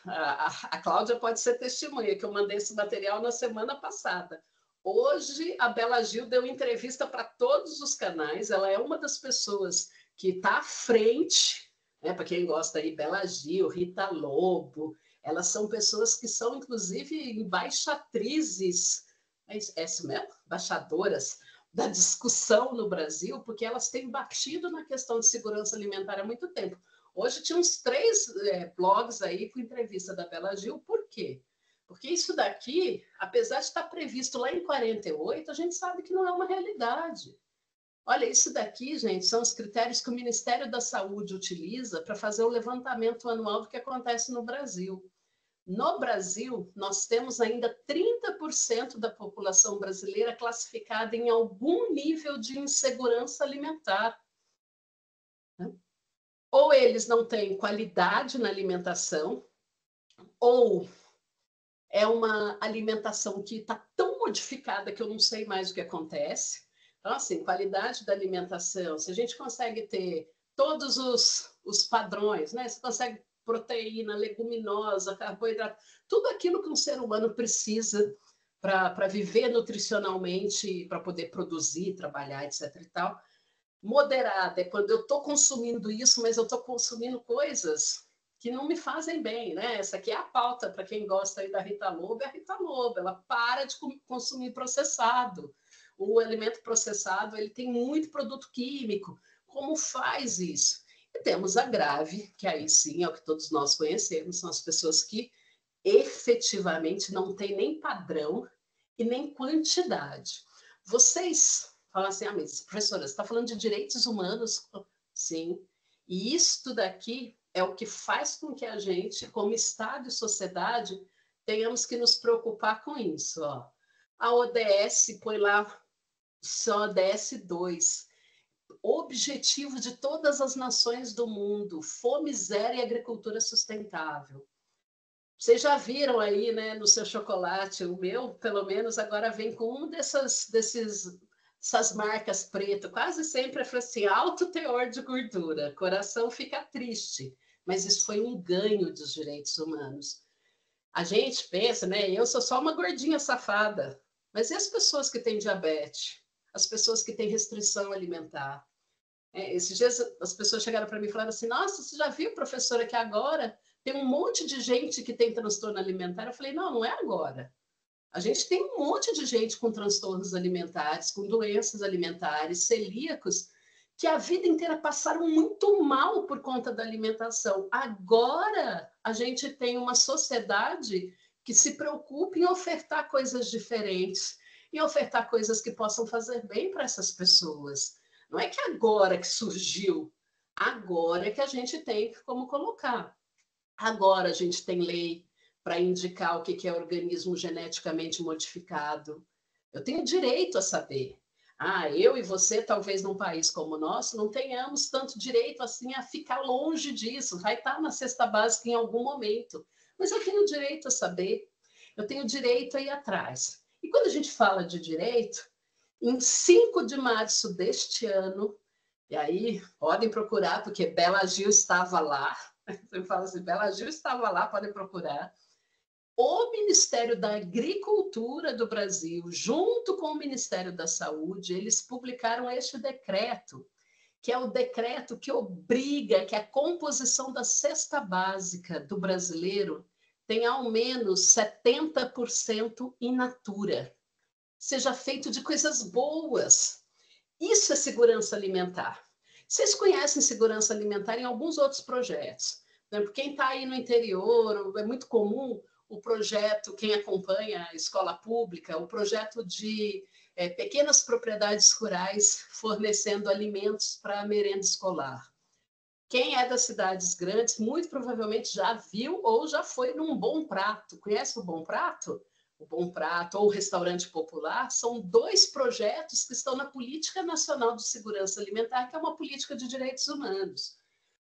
a Cláudia pode ser testemunha, que eu mandei esse material na semana passada. Hoje, a Bela Gil deu entrevista para todos os canais, ela é uma das pessoas que está à frente, né, para quem gosta aí, Bela Gil, Rita Lobo, elas são pessoas que são, inclusive, embaixatrizes, é isso mesmo? Embaixadoras da discussão no Brasil, porque elas têm batido na questão de segurança alimentar há muito tempo. Hoje tinha uns 3 blogs aí com entrevista da Bela Gil, por quê? Porque isso daqui, apesar de estar previsto lá em 48, a gente sabe que não é uma realidade. Olha, isso daqui, gente, são os critérios que o Ministério da Saúde utiliza para fazer o levantamento anual do que acontece no Brasil. No Brasil, nós temos ainda 30% da população brasileira classificada em algum nível de insegurança alimentar. Ou eles não têm qualidade na alimentação, ou é uma alimentação que está tão modificada que eu não sei mais o que acontece. Então, assim, qualidade da alimentação, se a gente consegue ter todos os padrões, né? Você consegue proteína, leguminosa, carboidrato, tudo aquilo que um ser humano precisa para viver nutricionalmente, para poder produzir, trabalhar, etc. e tal. Moderada é quando eu estou consumindo isso, mas eu estou consumindo coisas que não me fazem bem, né? Essa aqui é a pauta para quem gosta aí da Rita Lobo, é a Rita Lobo, ela para de consumir processado. O alimento processado, ele tem muito produto químico. Como faz isso? E temos a grave, que aí sim é o que todos nós conhecemos, são as pessoas que efetivamente não têm nem padrão e nem quantidade. Vocês falam assim, mas professora, você está falando de direitos humanos? Sim. E isto daqui é o que faz com que a gente, como Estado e sociedade, tenhamos que nos preocupar com isso. Ó. A ODS põe lá só ODS 2. Objetivo de todas as nações do mundo, fome zero e agricultura sustentável. Vocês já viram aí, né, no seu chocolate, o meu, pelo menos, agora vem com um desses essas marcas pretas, quase sempre é assim, alto teor de gordura, coração fica triste, mas isso foi um ganho dos direitos humanos. A gente pensa, né? Eu sou só uma gordinha safada, mas e as pessoas que têm diabetes? As pessoas que têm restrição alimentar? Esses dias as pessoas chegaram para mim e falaram assim: Nossa, você já viu, professora, que agora tem um monte de gente que tem transtorno alimentar? Eu falei: Não, não é agora. A gente tem um monte de gente com transtornos alimentares, com doenças alimentares, celíacos, que a vida inteira passaram muito mal por conta da alimentação. Agora a gente tem uma sociedade que se preocupa em ofertar coisas diferentes, em ofertar coisas que possam fazer bem para essas pessoas. Não é que agora que surgiu, agora é que a gente tem como colocar. Agora a gente tem lei para indicar o que é organismo geneticamente modificado. Eu tenho direito a saber. Eu e você, talvez num país como o nosso, não tenhamos tanto direito assim a ficar longe disso. Vai estar na cesta básica em algum momento. Mas eu tenho direito a saber. Eu tenho direito a ir atrás. E quando a gente fala de direito, em 5 de março deste ano, e aí podem procurar, porque Bela Gil estava lá. Você fala assim, Bela Gil estava lá, podem procurar. O Ministério da Agricultura do Brasil, junto com o Ministério da Saúde, eles publicaram este decreto, que é o decreto que obriga que a composição da cesta básica do brasileiro tenha ao menos 70% in natura, seja feito de coisas boas. Isso é segurança alimentar. Vocês conhecem segurança alimentar em alguns outros projetos, né? Porque quem está aí no interior, é muito comum o projeto, quem acompanha a escola pública, o projeto de pequenas propriedades rurais fornecendo alimentos para a merenda escolar. Quem é das cidades grandes, muito provavelmente já viu ou já foi num Bom Prato. Conhece o Bom Prato? O Bom Prato ou o Restaurante Popular são 2 projetos que estão na Política Nacional de Segurança Alimentar, que é uma política de direitos humanos.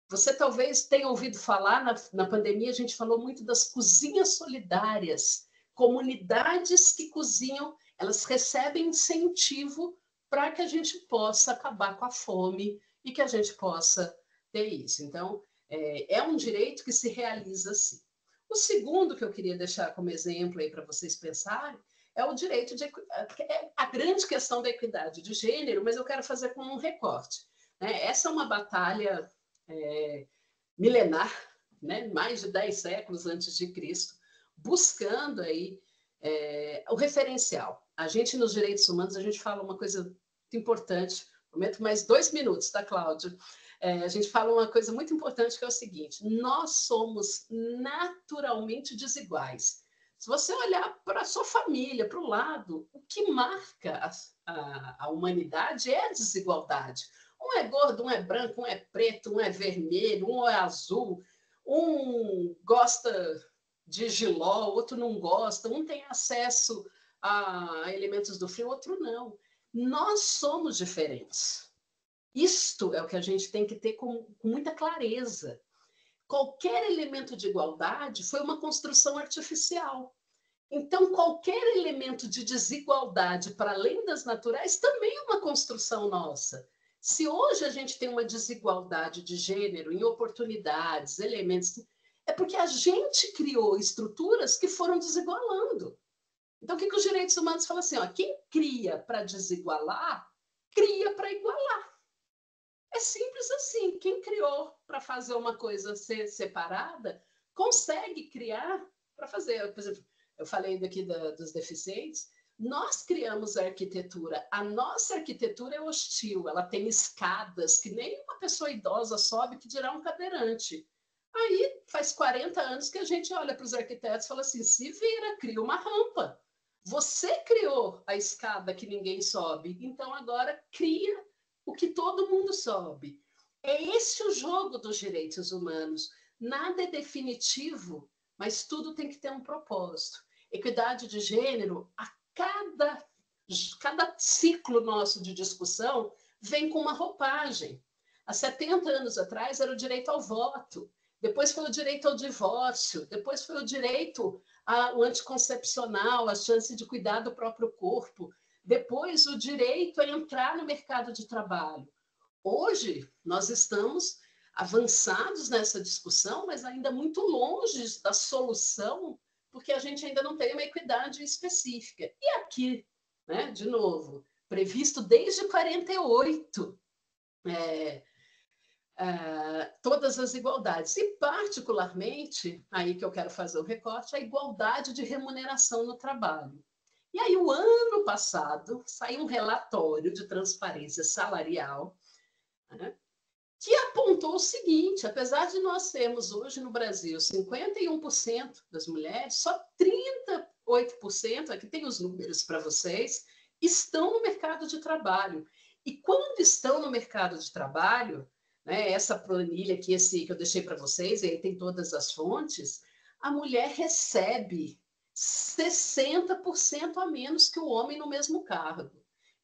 Você talvez tenha ouvido falar, na pandemia a gente falou muito das cozinhas solidárias, comunidades que cozinham, elas recebem incentivo para que a gente possa acabar com a fome e que a gente possa ter isso. Então, é um direito que se realiza assim. O segundo que eu queria deixar como exemplo aí para vocês pensarem é o direito de a grande questão da equidade de gênero, mas eu quero fazer com um recorte. Né? Essa é uma batalha milenar, né? Mais de 10 séculos antes de Cristo, buscando aí o referencial. A gente, nos direitos humanos, a gente fala uma coisa muito importante. Prometo mais 2 minutos, tá, Cláudio? A gente fala uma coisa muito importante, que é o seguinte: nós somos naturalmente desiguais. Se você olhar para a sua família, para o lado, o que marca a humanidade é a desigualdade. Um é gordo, um é branco, um é preto, um é vermelho, um é azul, um gosta de jiló, outro não gosta, um tem acesso a elementos do frio, outro não. Nós somos diferentes. Isto é o que a gente tem que ter com muita clareza. Qualquer elemento de igualdade foi uma construção artificial. Então, qualquer elemento de desigualdade para além das naturais também é uma construção nossa. Se hoje a gente tem uma desigualdade de gênero em oportunidades, elementos, é porque a gente criou estruturas que foram desigualando. Então, o que os direitos humanos falam assim? Quem cria para desigualar, cria para igualar. É simples assim. Quem criou para fazer uma coisa ser separada, consegue criar para fazer. Por exemplo, eu falei daqui dos deficientes, nós criamos a arquitetura. A nossa arquitetura é hostil, ela tem escadas que nem uma pessoa idosa sobe, que dirá um cadeirante. Aí faz 40 anos que a gente olha para os arquitetos e fala assim: se vira, cria uma rampa. Você criou a escada que ninguém sobe, então agora cria o que todo mundo sobe. É esse o jogo dos direitos humanos. Nada é definitivo, mas tudo tem que ter um propósito. Equidade de gênero, a cada ciclo nosso de discussão vem com uma roupagem. Há 70 anos atrás era o direito ao voto, depois foi o direito ao divórcio, depois foi o direito ao anticoncepcional, a chance de cuidar do próprio corpo, Depois, o direito a entrar no mercado de trabalho. Hoje, nós estamos avançados nessa discussão, mas ainda muito longe da solução, porque a gente ainda não tem uma equidade específica. E aqui, né, de novo, previsto desde 48, todas as igualdades, e particularmente, aí que eu quero fazer o recorte, a igualdade de remuneração no trabalho. E aí, o ano passado, saiu um relatório de transparência salarial, né, que apontou o seguinte: apesar de nós termos hoje no Brasil 51% das mulheres, só 38%, aqui tem os números para vocês, estão no mercado de trabalho. E quando estão no mercado de trabalho, né, essa planilha aqui, que eu deixei para vocês, e aí tem todas as fontes, a mulher recebe 60% a menos que o homem no mesmo cargo.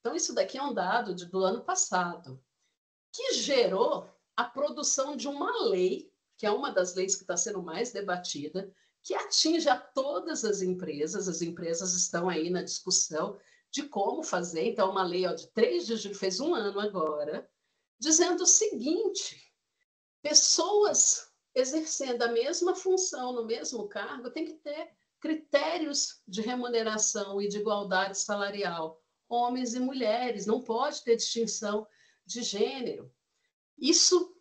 Então, isso daqui é um dado do ano passado, que gerou a produção de uma lei, que é uma das leis que está sendo mais debatida, que atinge a todas as empresas estão aí na discussão de como fazer. Então, uma lei de 3 de julho, fez um ano agora, dizendo o seguinte: pessoas exercendo a mesma função no mesmo cargo têm que ter critérios de remuneração e de igualdade salarial, homens e mulheres, não pode ter distinção de gênero. Isso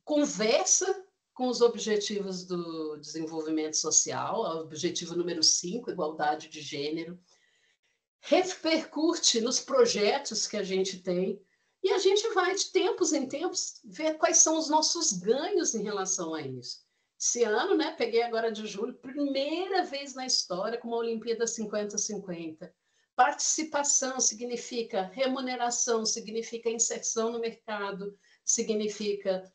conversa com os objetivos do desenvolvimento social, o objetivo número 5, igualdade de gênero, repercute nos projetos que a gente tem, e a gente vai, de tempos em tempos, ver quais são os nossos ganhos em relação a isso. Esse ano, né, peguei agora de julho, primeira vez na história com uma Olimpíada 50-50. Participação significa remuneração, significa inserção no mercado, significa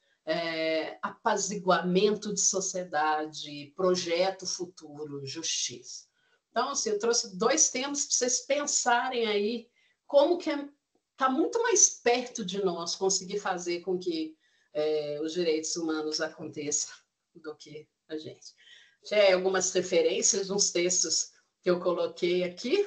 apaziguamento de sociedade, projeto futuro, justiça. Então, assim, eu trouxe 2 temas para vocês pensarem aí como que está muito mais perto de nós conseguir fazer com que os direitos humanos aconteçam do que a gente. Já algumas referências, uns textos que eu coloquei aqui,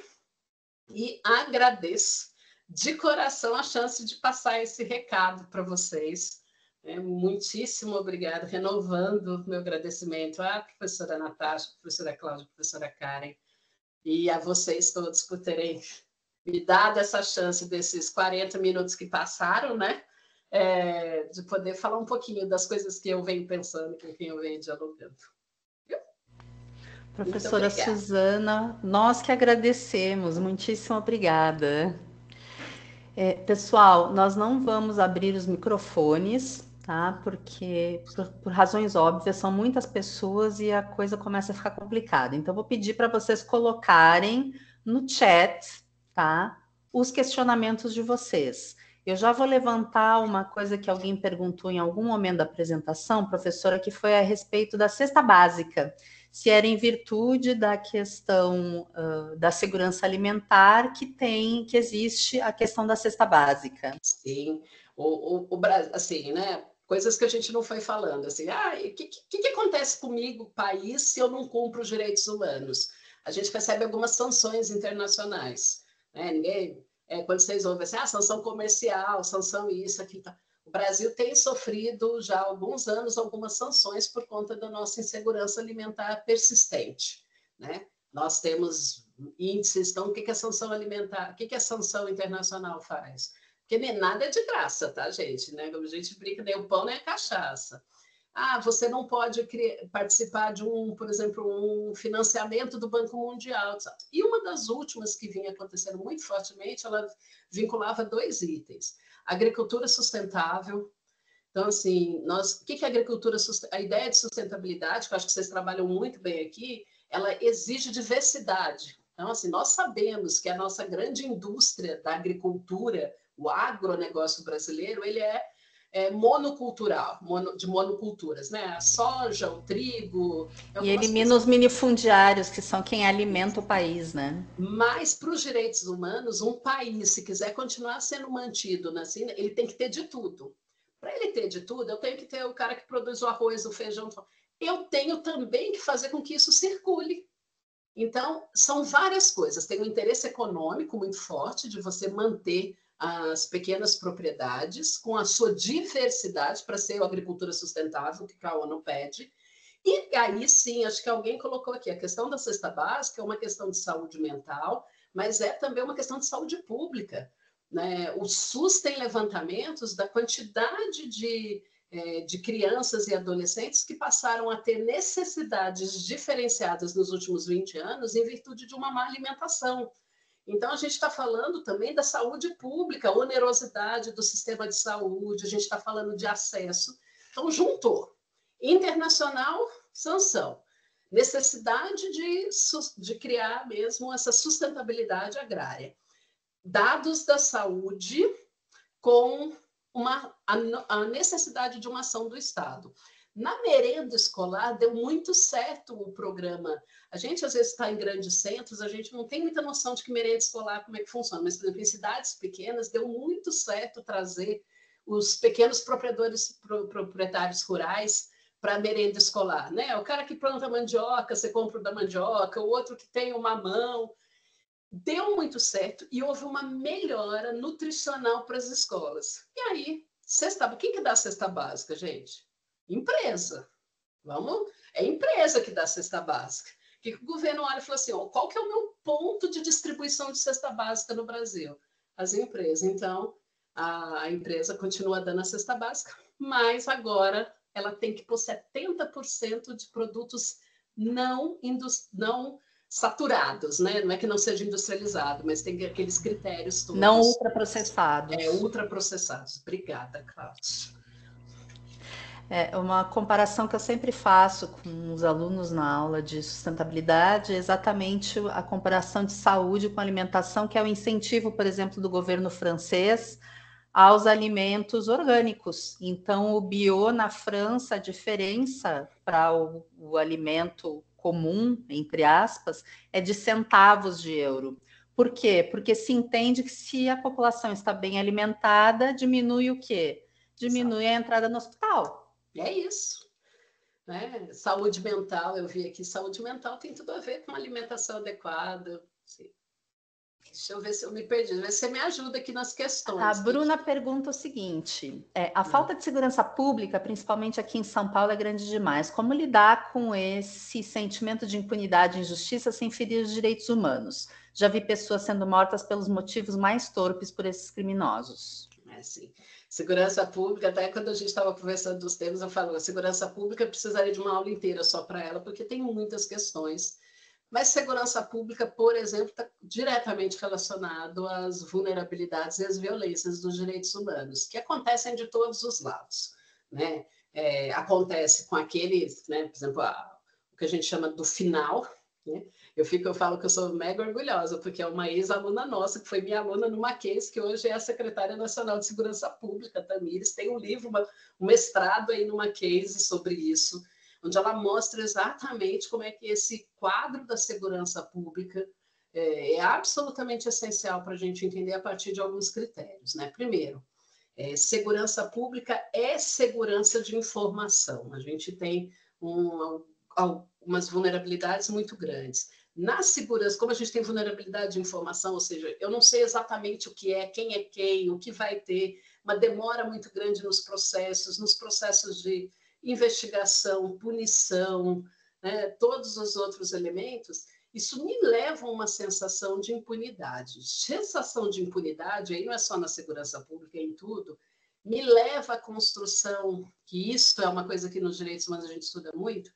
e agradeço de coração a chance de passar esse recado para vocês. Muitíssimo obrigada, renovando meu agradecimento à professora Natasha, professora Cláudia, professora Karen, e a vocês todos por terem me dado essa chance desses 40 minutos que passaram, né? De poder falar um pouquinho das coisas que eu venho pensando, com quem eu venho dialogando. Professora Suzana, nós que agradecemos, muitíssimo obrigada. Pessoal, nós não vamos abrir os microfones, tá? Porque, por razões óbvias, são muitas pessoas e a coisa começa a ficar complicada. Então, vou pedir para vocês colocarem no chat, tá? Os questionamentos de vocês. Eu já vou levantar uma coisa que alguém perguntou em algum momento da apresentação, professora, que foi a respeito da cesta básica. Se era em virtude da questão da segurança alimentar que existe a questão da cesta básica. Sim, o Brasil, assim, né? Coisas que a gente não foi falando, assim, o que acontece comigo, país, se eu não cumpro os direitos humanos? A gente recebe algumas sanções internacionais, né? Quando vocês ouvem assim, sanção comercial, sanção isso, aquilo, tá. O Brasil tem sofrido já há alguns anos algumas sanções por conta da nossa insegurança alimentar persistente, né? Nós temos índices, então, o que a sanção alimentar, o que a sanção internacional faz? Porque nem nada é de graça, tá, gente? Né? A gente brinca, nem o pão nem a cachaça. Você não pode participar de por exemplo, um financiamento do Banco Mundial. Sabe? E uma das últimas que vinha acontecendo muito fortemente, ela vinculava 2 itens. Agricultura sustentável. Então, assim, o que é agricultura sustentável? A ideia de sustentabilidade, que eu acho que vocês trabalham muito bem aqui, ela exige diversidade. Então, assim, nós sabemos que a nossa grande indústria da agricultura, o agronegócio brasileiro, ele é monocultural, de monoculturas, né? A soja, o trigo... E elimina os minifundiários, que são quem alimenta o país, né? Mas, para os direitos humanos, um país, se quiser continuar sendo mantido, assim, ele tem que ter de tudo. Para ele ter de tudo, eu tenho que ter o cara que produz o arroz, o feijão. Eu tenho também que fazer com que isso circule. Então, são várias coisas. Tem um interesse econômico muito forte de você manter as pequenas propriedades com a sua diversidade para ser a agricultura sustentável que a ONU pede. E aí sim, acho que alguém colocou aqui, a questão da cesta básica é uma questão de saúde mental, mas é também uma questão de saúde pública, né? O SUS tem levantamentos da quantidade de crianças e adolescentes que passaram a ter necessidades diferenciadas nos últimos 20 anos em virtude de uma má alimentação. Então, a gente está falando também da saúde pública, onerosidade do sistema de saúde, a gente está falando de acesso. Então, juntou internacional, sanção, necessidade de criar mesmo essa sustentabilidade agrária, dados da saúde com a necessidade de uma ação do Estado. Na merenda escolar, deu muito certo o programa. A gente, às vezes, está em grandes centros, a gente não tem muita noção de que merenda escolar, como é que funciona, mas, por exemplo, em cidades pequenas, deu muito certo trazer os pequenos proprietários rurais para a merenda escolar, né? O cara que planta mandioca, você compra o da mandioca, o outro que tem o mamão. Deu muito certo e houve uma melhora nutricional para as escolas. E aí, quem que dá a cesta básica, gente? Empresa. É empresa que dá a cesta básica. O que o governo olha e fala assim, qual que é o meu ponto de distribuição de cesta básica no Brasil? As empresas. Então, a empresa continua dando a cesta básica, mas agora ela tem que pôr 70% de produtos não saturados, né? Não é que não seja industrializado, mas tem aqueles critérios todos. Não ultraprocessados. Ultraprocessados. Obrigada, Cláudia. É uma comparação que eu sempre faço com os alunos na aula de sustentabilidade, é exatamente a comparação de saúde com alimentação, que é o incentivo, por exemplo, do governo francês aos alimentos orgânicos. Então, o bio na França, a diferença para o alimento comum, entre aspas, é de centavos de euro. Por quê? Porque se entende que se a população está bem alimentada, diminui o quê? Diminui a entrada no hospital. É isso. Né? Saúde mental, eu vi aqui, saúde mental tem tudo a ver com alimentação adequada. Sim. Deixa eu ver se eu me perdi. Ver se você me ajuda aqui nas questões. A Bruna pergunta o seguinte: a falta de segurança pública, principalmente aqui em São Paulo, é grande demais. Como lidar com esse sentimento de impunidade e injustiça sem ferir os direitos humanos? Já vi pessoas sendo mortas pelos motivos mais torpes por esses criminosos. Sim. Segurança pública, até quando a gente estava conversando dos temas, eu falo, a segurança pública precisaria de uma aula inteira só para ela, porque tem muitas questões. Mas segurança pública, por exemplo, está diretamente relacionado às vulnerabilidades e às violências dos direitos humanos, que acontecem de todos os lados. Né? Acontece com aqueles, né, por exemplo, o que a gente chama do final, né? Eu falo que eu sou mega orgulhosa, porque é uma ex-aluna nossa, que foi minha aluna no Mackenzie, que hoje é a secretária nacional de segurança pública, Tamires, tem um livro, um mestrado aí no Mackenzie sobre isso, onde ela mostra exatamente como é que esse quadro da segurança pública é absolutamente essencial para a gente entender a partir de alguns critérios. Né? Primeiro, segurança pública é segurança de informação. A gente tem algumas vulnerabilidades muito grandes. Na segurança, como a gente tem vulnerabilidade de informação, ou seja, eu não sei exatamente o que é, quem, o que vai ter, uma demora muito grande nos processos de investigação, punição, né, todos os outros elementos, isso me leva a uma sensação de impunidade. Sensação de impunidade, aí não é só na segurança pública, é em tudo, me leva à construção, que isso é uma coisa que nos direitos humanos a gente estuda muito,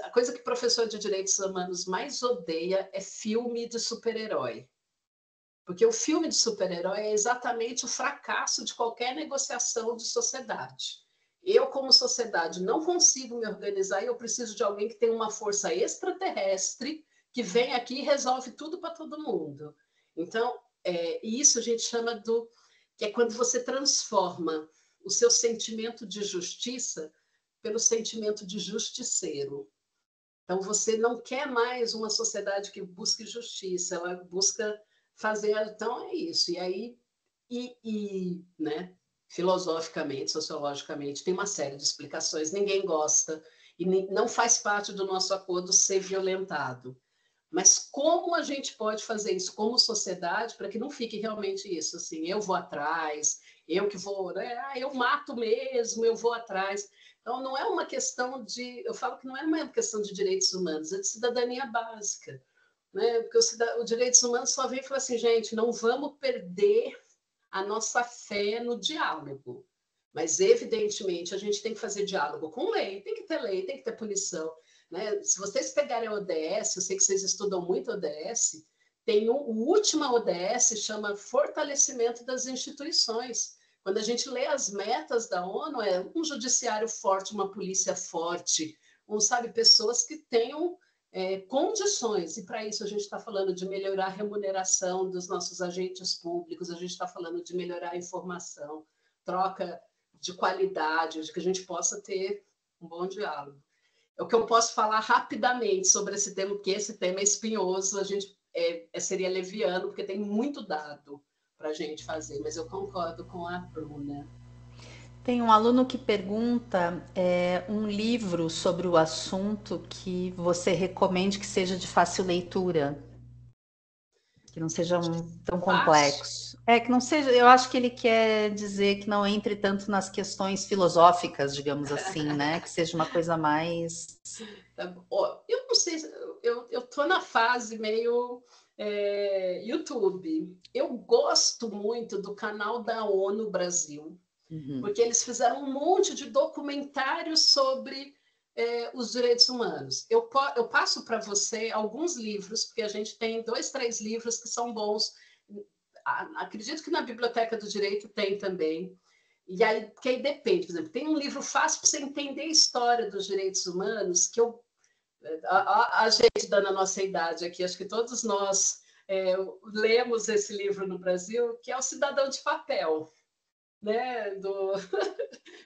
a coisa que o professor de direitos humanos mais odeia é filme de super-herói. Porque o filme de super-herói é exatamente o fracasso de qualquer negociação de sociedade. Eu, como sociedade, não consigo me organizar e eu preciso de alguém que tenha uma força extraterrestre que vem aqui e resolve tudo para todo mundo. Então, isso a gente chama que é quando você transforma o seu sentimento de justiça pelo sentimento de justiceiro. Então, você não quer mais uma sociedade que busque justiça, ela busca fazer. Então, é isso. E aí, né, filosoficamente, sociologicamente, tem uma série de explicações. Ninguém gosta. e não faz parte do nosso acordo ser violentado. Mas como a gente pode fazer isso como sociedade para que não fique realmente isso, assim, eu vou atrás, eu que vou, né? Eu mato mesmo, eu vou atrás. Então, não é uma questão de, eu falo que não é uma questão de direitos humanos, é de cidadania básica, né? Porque os direitos humanos só vem e fala assim, gente, não vamos perder a nossa fé no diálogo. Mas, evidentemente, a gente tem que fazer diálogo com lei, tem que ter punição. Né? Se vocês pegarem a ODS, eu sei que vocês estudam muito a ODS, tem o último ODS, chama Fortalecimento das Instituições. Quando a gente lê as metas da ONU, é um judiciário forte, uma polícia forte, sabe, pessoas que tenham condições, e para isso a gente está falando de melhorar a remuneração dos nossos agentes públicos, a gente está falando de melhorar a informação, troca de qualidade, de que a gente possa ter um bom diálogo. O que eu posso falar rapidamente sobre esse tema, porque esse tema é espinhoso, a gente seria leviano, porque tem muito dado para a gente fazer, mas eu concordo com a Bruna. Tem um aluno que pergunta um livro sobre o assunto que você recomende que seja de fácil leitura, que não seja tão complexo. Que não seja, eu acho que ele quer dizer que não entre tanto nas questões filosóficas, digamos assim, né? Que seja uma coisa mais... Eu não sei, eu estou na fase meio YouTube. Eu gosto muito do canal da ONU Brasil, porque eles fizeram um monte de documentários sobre os direitos humanos. Eu passo para você alguns livros, porque a gente tem 2, 3 livros que são bons. Acredito que na Biblioteca do Direito tem também. E aí, porque aí depende, por exemplo, tem um livro fácil para você entender a história dos direitos humanos, que a gente da nossa idade aqui, acho que todos nós lemos esse livro no Brasil, que é O Cidadão de Papel, né, do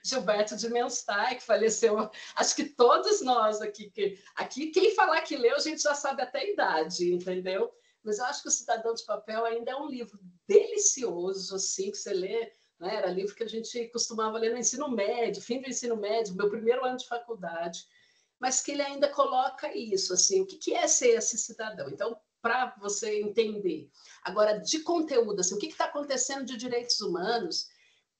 Gilberto de Menstein, que faleceu. Acho que todos nós aqui, quem falar que leu, a gente já sabe até a idade, entendeu? Mas eu acho que O Cidadão de Papel ainda é um livro delicioso, assim, que você lê, né? Era livro que a gente costumava ler no ensino médio, fim do ensino médio, meu primeiro ano de faculdade, mas que ele ainda coloca isso, assim, o que é ser esse cidadão? Então, para você entender. Agora, de conteúdo, assim, o que está acontecendo de direitos humanos,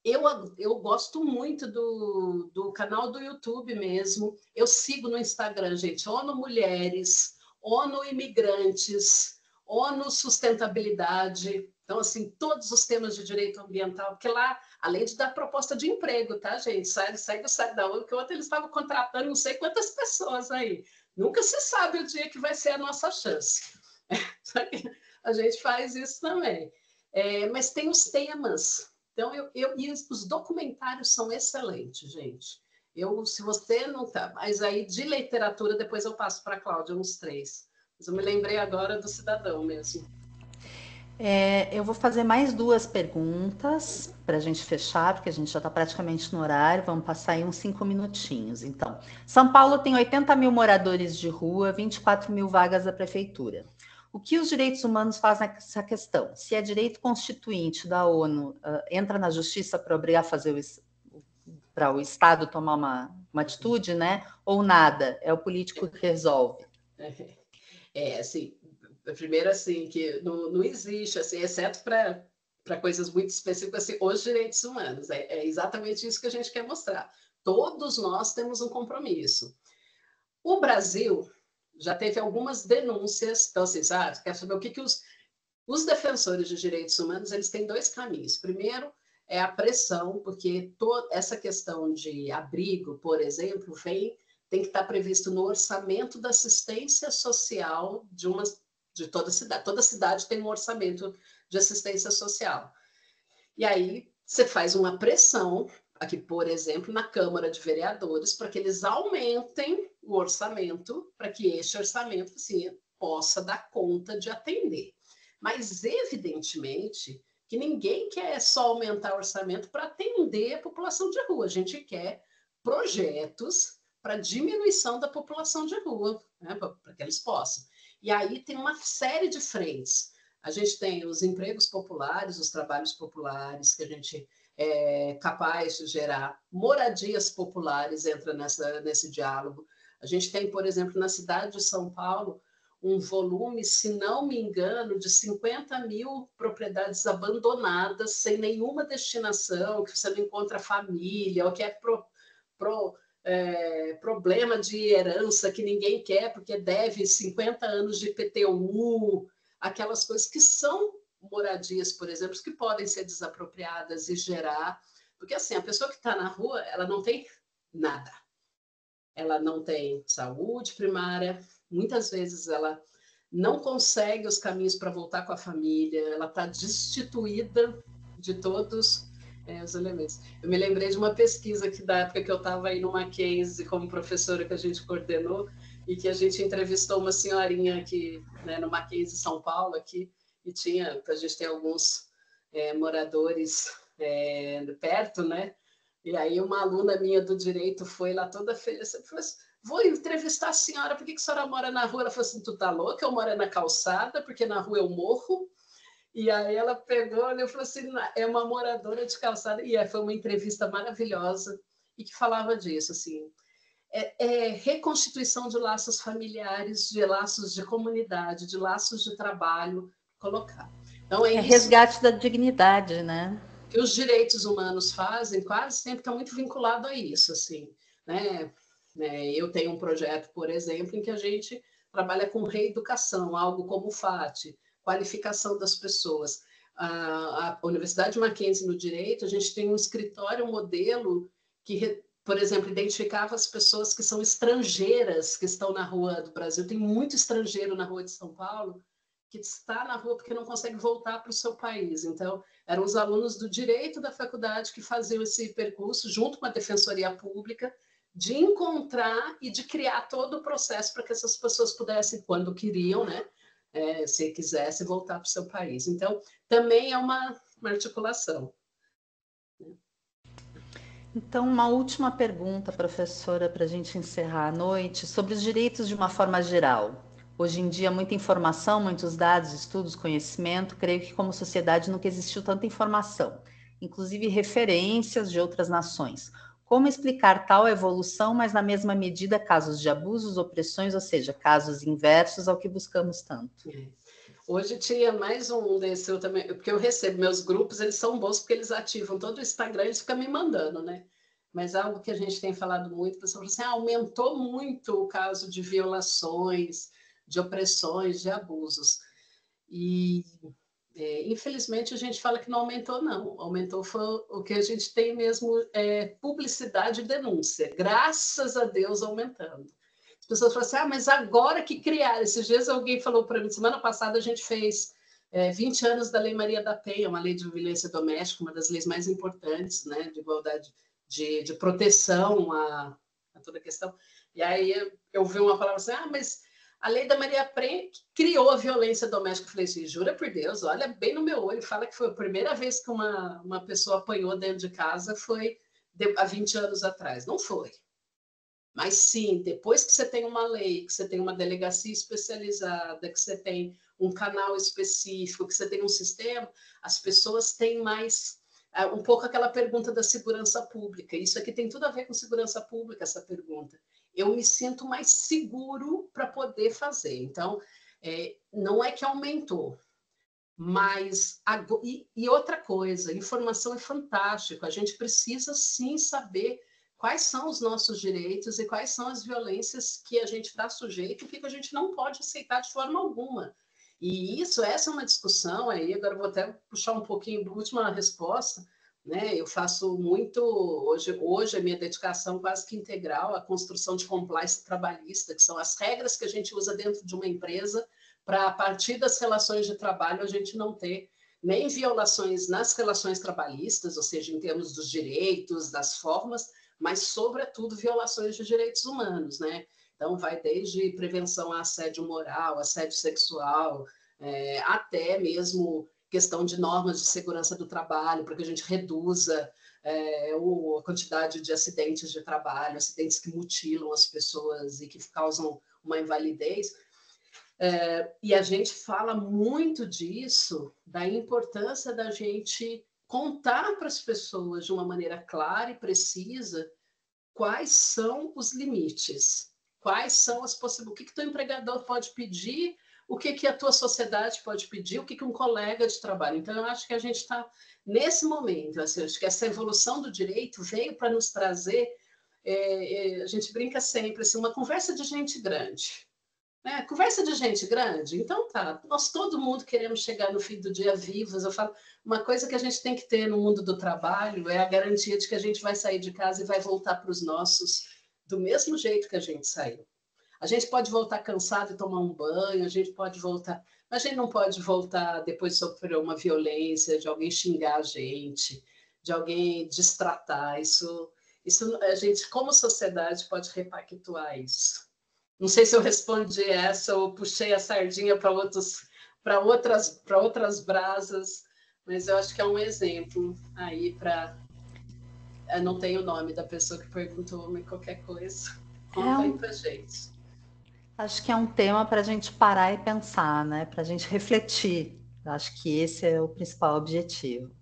eu gosto muito do canal do YouTube mesmo. Eu sigo no Instagram, gente, ONU Mulheres, ONU Imigrantes, ONU Sustentabilidade. Então, assim, todos os temas de direito ambiental, porque lá, além de dar proposta de emprego, tá, gente? Segue o site da ONU, que ontem eles estavam contratando não sei quantas pessoas aí. Nunca se sabe o dia que vai ser a nossa chance. A gente faz isso também. Mas tem os temas. Então, e os documentários são excelentes, gente. Se você não tá, mas aí de literatura, depois eu passo para a Cláudia uns 3. Mas eu me lembrei agora do Cidadão mesmo. Eu vou fazer mais 2 perguntas para a gente fechar, porque a gente já está praticamente no horário. Vamos passar aí uns 5 minutinhos. Então, São Paulo tem 80 mil moradores de rua, 24 mil vagas da prefeitura. O que os direitos humanos fazem nessa questão? Se é direito constituinte da ONU, entra na justiça para obrigar a fazer para o Estado tomar uma atitude, né? Ou nada? É o político que resolve. Assim, primeiro assim, que não existe, assim, exceto para coisas muito específicas, assim, os direitos humanos. É exatamente isso que a gente quer mostrar. Todos nós temos um compromisso. O Brasil já teve algumas denúncias, então, assim, sabe, quer saber o que os defensores de direitos humanos, eles têm 2 caminhos. Primeiro, é a pressão, porque toda essa questão de abrigo, por exemplo, tem que estar previsto no orçamento da assistência social de toda cidade. Toda cidade tem um orçamento de assistência social. E aí você faz uma pressão, aqui, por exemplo, na Câmara de Vereadores, para que eles aumentem o orçamento, para que este orçamento assim, possa dar conta de atender. Mas, evidentemente, que ninguém quer só aumentar o orçamento para atender a população de rua. A gente quer projetos para diminuição da população de rua, né, para que eles possam. E aí tem uma série de frentes. A gente tem os empregos populares, os trabalhos populares, que a gente é capaz de gerar. Moradias populares entra nesse diálogo. A gente tem, por exemplo, na cidade de São Paulo, um volume, se não me engano, de 50 mil propriedades abandonadas, sem nenhuma destinação, que você não encontra família, ou que é problema de herança que ninguém quer, porque deve 50 anos de IPTU, aquelas coisas que são moradias, por exemplo, que podem ser desapropriadas e gerar. Porque, assim, a pessoa que está na rua, ela não tem nada. Ela não tem saúde primária, muitas vezes ela não consegue os caminhos para voltar com a família, ela está destituída de todos os elementos. Eu me lembrei de uma pesquisa que da época que eu estava aí no Mackenzie como professora que a gente coordenou e que a gente entrevistou uma senhorinha aqui, né, no Mackenzie São Paulo aqui, e a gente tem alguns moradores perto, né? E aí uma aluna minha do direito foi lá toda feliz, falou assim, vou entrevistar a senhora, por que a senhora mora na rua? Ela falou assim, tu tá louca? Eu moro na calçada, porque na rua eu morro. E aí ela pegou e falou assim, é uma moradora de calçada. E foi uma entrevista maravilhosa e que falava disso, assim, reconstituição de laços familiares, de laços de comunidade, de laços de trabalho, colocar. Então é isso. Resgate da dignidade, né? Que os direitos humanos fazem, quase sempre está muito vinculado a isso, assim, né? Eu tenho um projeto, por exemplo, em que a gente trabalha com reeducação, algo como o FAT, qualificação das pessoas. A Universidade Mackenzie no Direito, a gente tem um escritório modelo que, por exemplo, identificava as pessoas que são estrangeiras, que estão na rua do Brasil. Tem muito estrangeiro na rua de São Paulo, que está na rua porque não consegue voltar para o seu país. Então, eram os alunos do direito da faculdade que faziam esse percurso, junto com a Defensoria Pública, de encontrar e de criar todo o processo para que essas pessoas pudessem, quando queriam, né, se quisesse, voltar para o seu país. Então, também é uma articulação. Então, uma última pergunta, professora, para a gente encerrar a noite, sobre os direitos de uma forma geral. Hoje em dia, muita informação, muitos dados, estudos, conhecimento. Creio que, como sociedade, nunca existiu tanta informação, inclusive referências de outras nações. Como explicar tal evolução, mas na mesma medida casos de abusos, opressões, ou seja, casos inversos ao que buscamos tanto? Hoje tinha mais um desse, eu também, porque eu recebo meus grupos, eles são bons porque eles ativam todo o Instagram, eles ficam me mandando, né? Mas algo que a gente tem falado muito, o pessoal fala assim, aumentou muito o caso de violações, de opressões, de abusos. E, infelizmente, a gente fala que não aumentou, não. Aumentou foi o que a gente tem mesmo, publicidade e denúncia. Graças a Deus, aumentando. As pessoas falam assim, mas agora que criaram. Esses dias alguém falou para mim, semana passada a gente fez 20 anos da Lei Maria da Penha, uma lei de violência doméstica, uma das leis mais importantes, né, de igualdade, de proteção a toda a questão. E aí eu vi uma palavra assim, mas a lei da Maria Penha criou a violência doméstica. Eu falei assim, jura por Deus, olha bem no meu olho, fala que foi a primeira vez que uma pessoa apanhou dentro de casa foi há 20 anos atrás. Não foi. Mas sim, depois que você tem uma lei, que você tem uma delegacia especializada, que você tem um canal específico, que você tem um sistema, as pessoas têm mais um pouco aquela pergunta da segurança pública. Isso aqui tem tudo a ver com segurança pública, essa pergunta. Eu me sinto mais seguro para poder fazer. Então, não é que aumentou, mas e outra coisa, informação é fantástico. A gente precisa sim saber quais são os nossos direitos e quais são as violências que a gente está sujeito e o que a gente não pode aceitar de forma alguma. E essa é uma discussão aí, agora vou até puxar um pouquinho da última resposta, né? Eu faço muito, hoje a minha dedicação quase que integral à construção de compliance trabalhista, que são as regras que a gente usa dentro de uma empresa para, a partir das relações de trabalho, a gente não ter nem violações nas relações trabalhistas, ou seja, em termos dos direitos, das formas, mas, sobretudo, violações de direitos humanos, né? Então, vai desde prevenção a assédio moral, assédio sexual, até mesmo questão de normas de segurança do trabalho, para que a gente reduza a quantidade de acidentes de trabalho, acidentes que mutilam as pessoas e que causam uma invalidez. E a gente fala muito disso, da importância da gente contar para as pessoas de uma maneira clara e precisa quais são os limites, quais são as possibilidades, o que o teu empregador pode pedir, o que a tua sociedade pode pedir, o que um colega de trabalho. Então, eu acho que a gente está nesse momento, assim, acho que essa evolução do direito veio para nos trazer, a gente brinca sempre, assim, uma conversa de gente grande. Conversa de gente grande, então tá, nós todo mundo queremos chegar no fim do dia vivos. Eu falo, uma coisa que a gente tem que ter no mundo do trabalho é a garantia de que a gente vai sair de casa e vai voltar para os nossos do mesmo jeito que a gente saiu. A gente pode voltar cansado e tomar um banho, a gente pode voltar, mas a gente não pode voltar depois de sofrer uma violência, de alguém xingar a gente, de alguém destratar. Isso a gente, como sociedade, pode repactuar isso. Não sei se eu respondi essa ou puxei a sardinha para outras brasas, mas eu acho que é um exemplo aí para. Eu não tenho o nome da pessoa que perguntou, mas qualquer coisa, conta aí para gente. Acho que é um tema para a gente parar e pensar, né? Para a gente refletir. Acho que esse é o principal objetivo.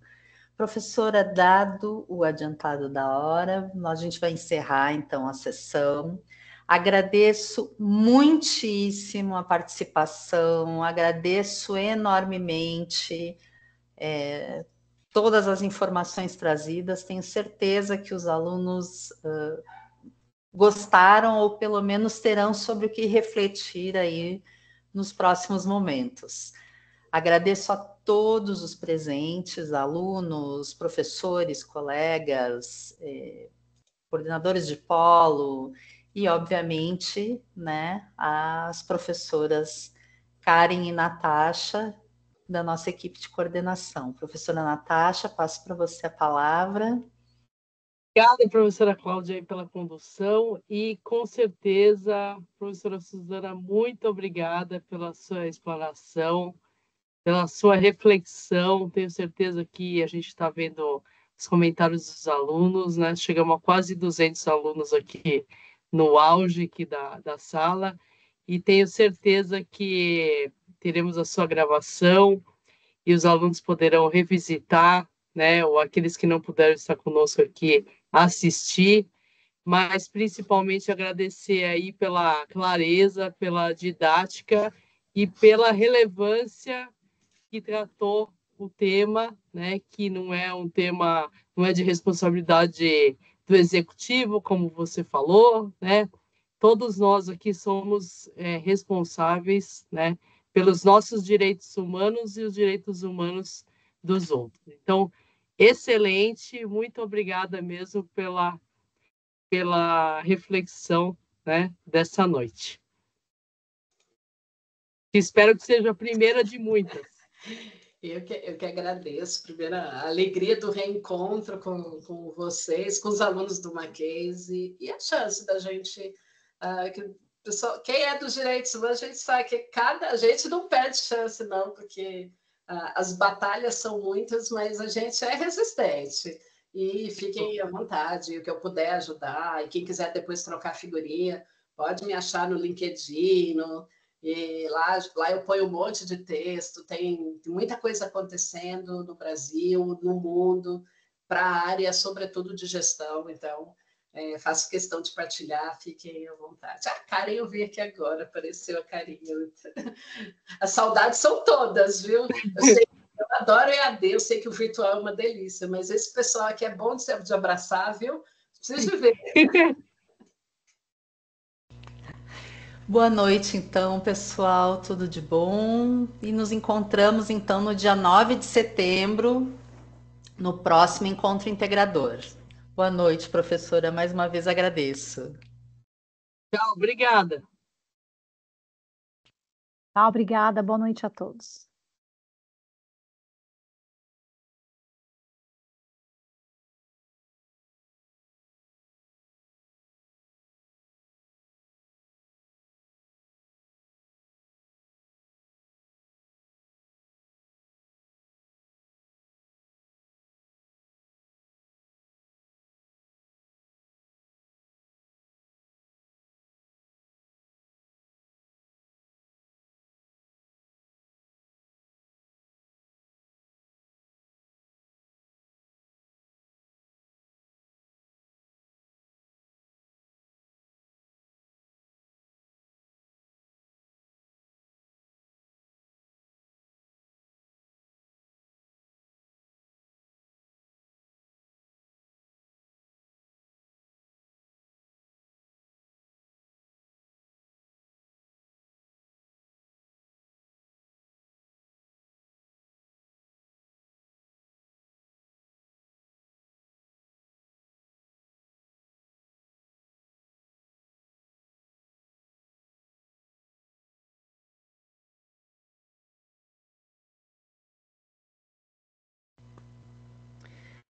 Professora, dado o adiantado da hora, a gente vai encerrar então a sessão. Agradeço muitíssimo a participação, agradeço enormemente todas as informações trazidas. Tenho certeza que os alunos gostaram ou pelo menos terão sobre o que refletir aí nos próximos momentos. Agradeço a todos os presentes, alunos, professores, colegas, coordenadores de polo e, obviamente, né, as professoras Karen e Natasha, da nossa equipe de coordenação. Professora Natasha, passo para você a palavra. Obrigada, professora Cláudia, pela condução e, com certeza, professora Suzana, muito obrigada pela sua explanação, pela sua reflexão. Tenho certeza que a gente está vendo os comentários dos alunos, né? Chegamos a quase 200 alunos aqui no auge aqui da sala e tenho certeza que teremos a sua gravação e os alunos poderão revisitar, né? Ou aqueles que não puderam estar conosco aqui, assistir, mas principalmente agradecer aí pela clareza, pela didática e pela relevância que tratou o tema, né, que não é um tema, não é de responsabilidade do executivo, como você falou, né? Todos nós aqui somos responsáveis, né, pelos nossos direitos humanos e os direitos humanos dos outros. Então, excelente, muito obrigada mesmo pela reflexão, né, dessa noite. Espero que seja a primeira de muitas. Eu que agradeço, primeiro, a alegria do reencontro com vocês, com os alunos do Mackenzie, e a chance da gente, quem é dos direitos humanos, a gente sabe que a gente não perde chance, não, porque as batalhas são muitas, mas a gente é resistente. E fiquem à vontade, o que eu puder ajudar, e quem quiser depois trocar figurinha, pode me achar no LinkedIn, e lá eu ponho um monte de texto, tem muita coisa acontecendo no Brasil, no mundo, para a área, sobretudo de gestão. Então, faço questão de partilhar, fiquem à vontade. Karen, eu vi aqui agora, apareceu a Carinha. As saudades são todas, viu? Eu adoro EAD, eu sei que o virtual é uma delícia, mas esse pessoal aqui é bom de abraçar, viu? Preciso ver. Boa noite, então, pessoal, tudo de bom? E nos encontramos, então, no dia 9 de setembro, no próximo Encontro Integrador. Boa noite, professora, mais uma vez agradeço. Tchau, obrigada. Tá, obrigada, boa noite a todos.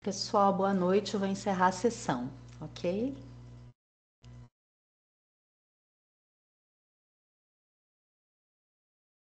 Pessoal, boa noite. Eu vou encerrar a sessão, ok?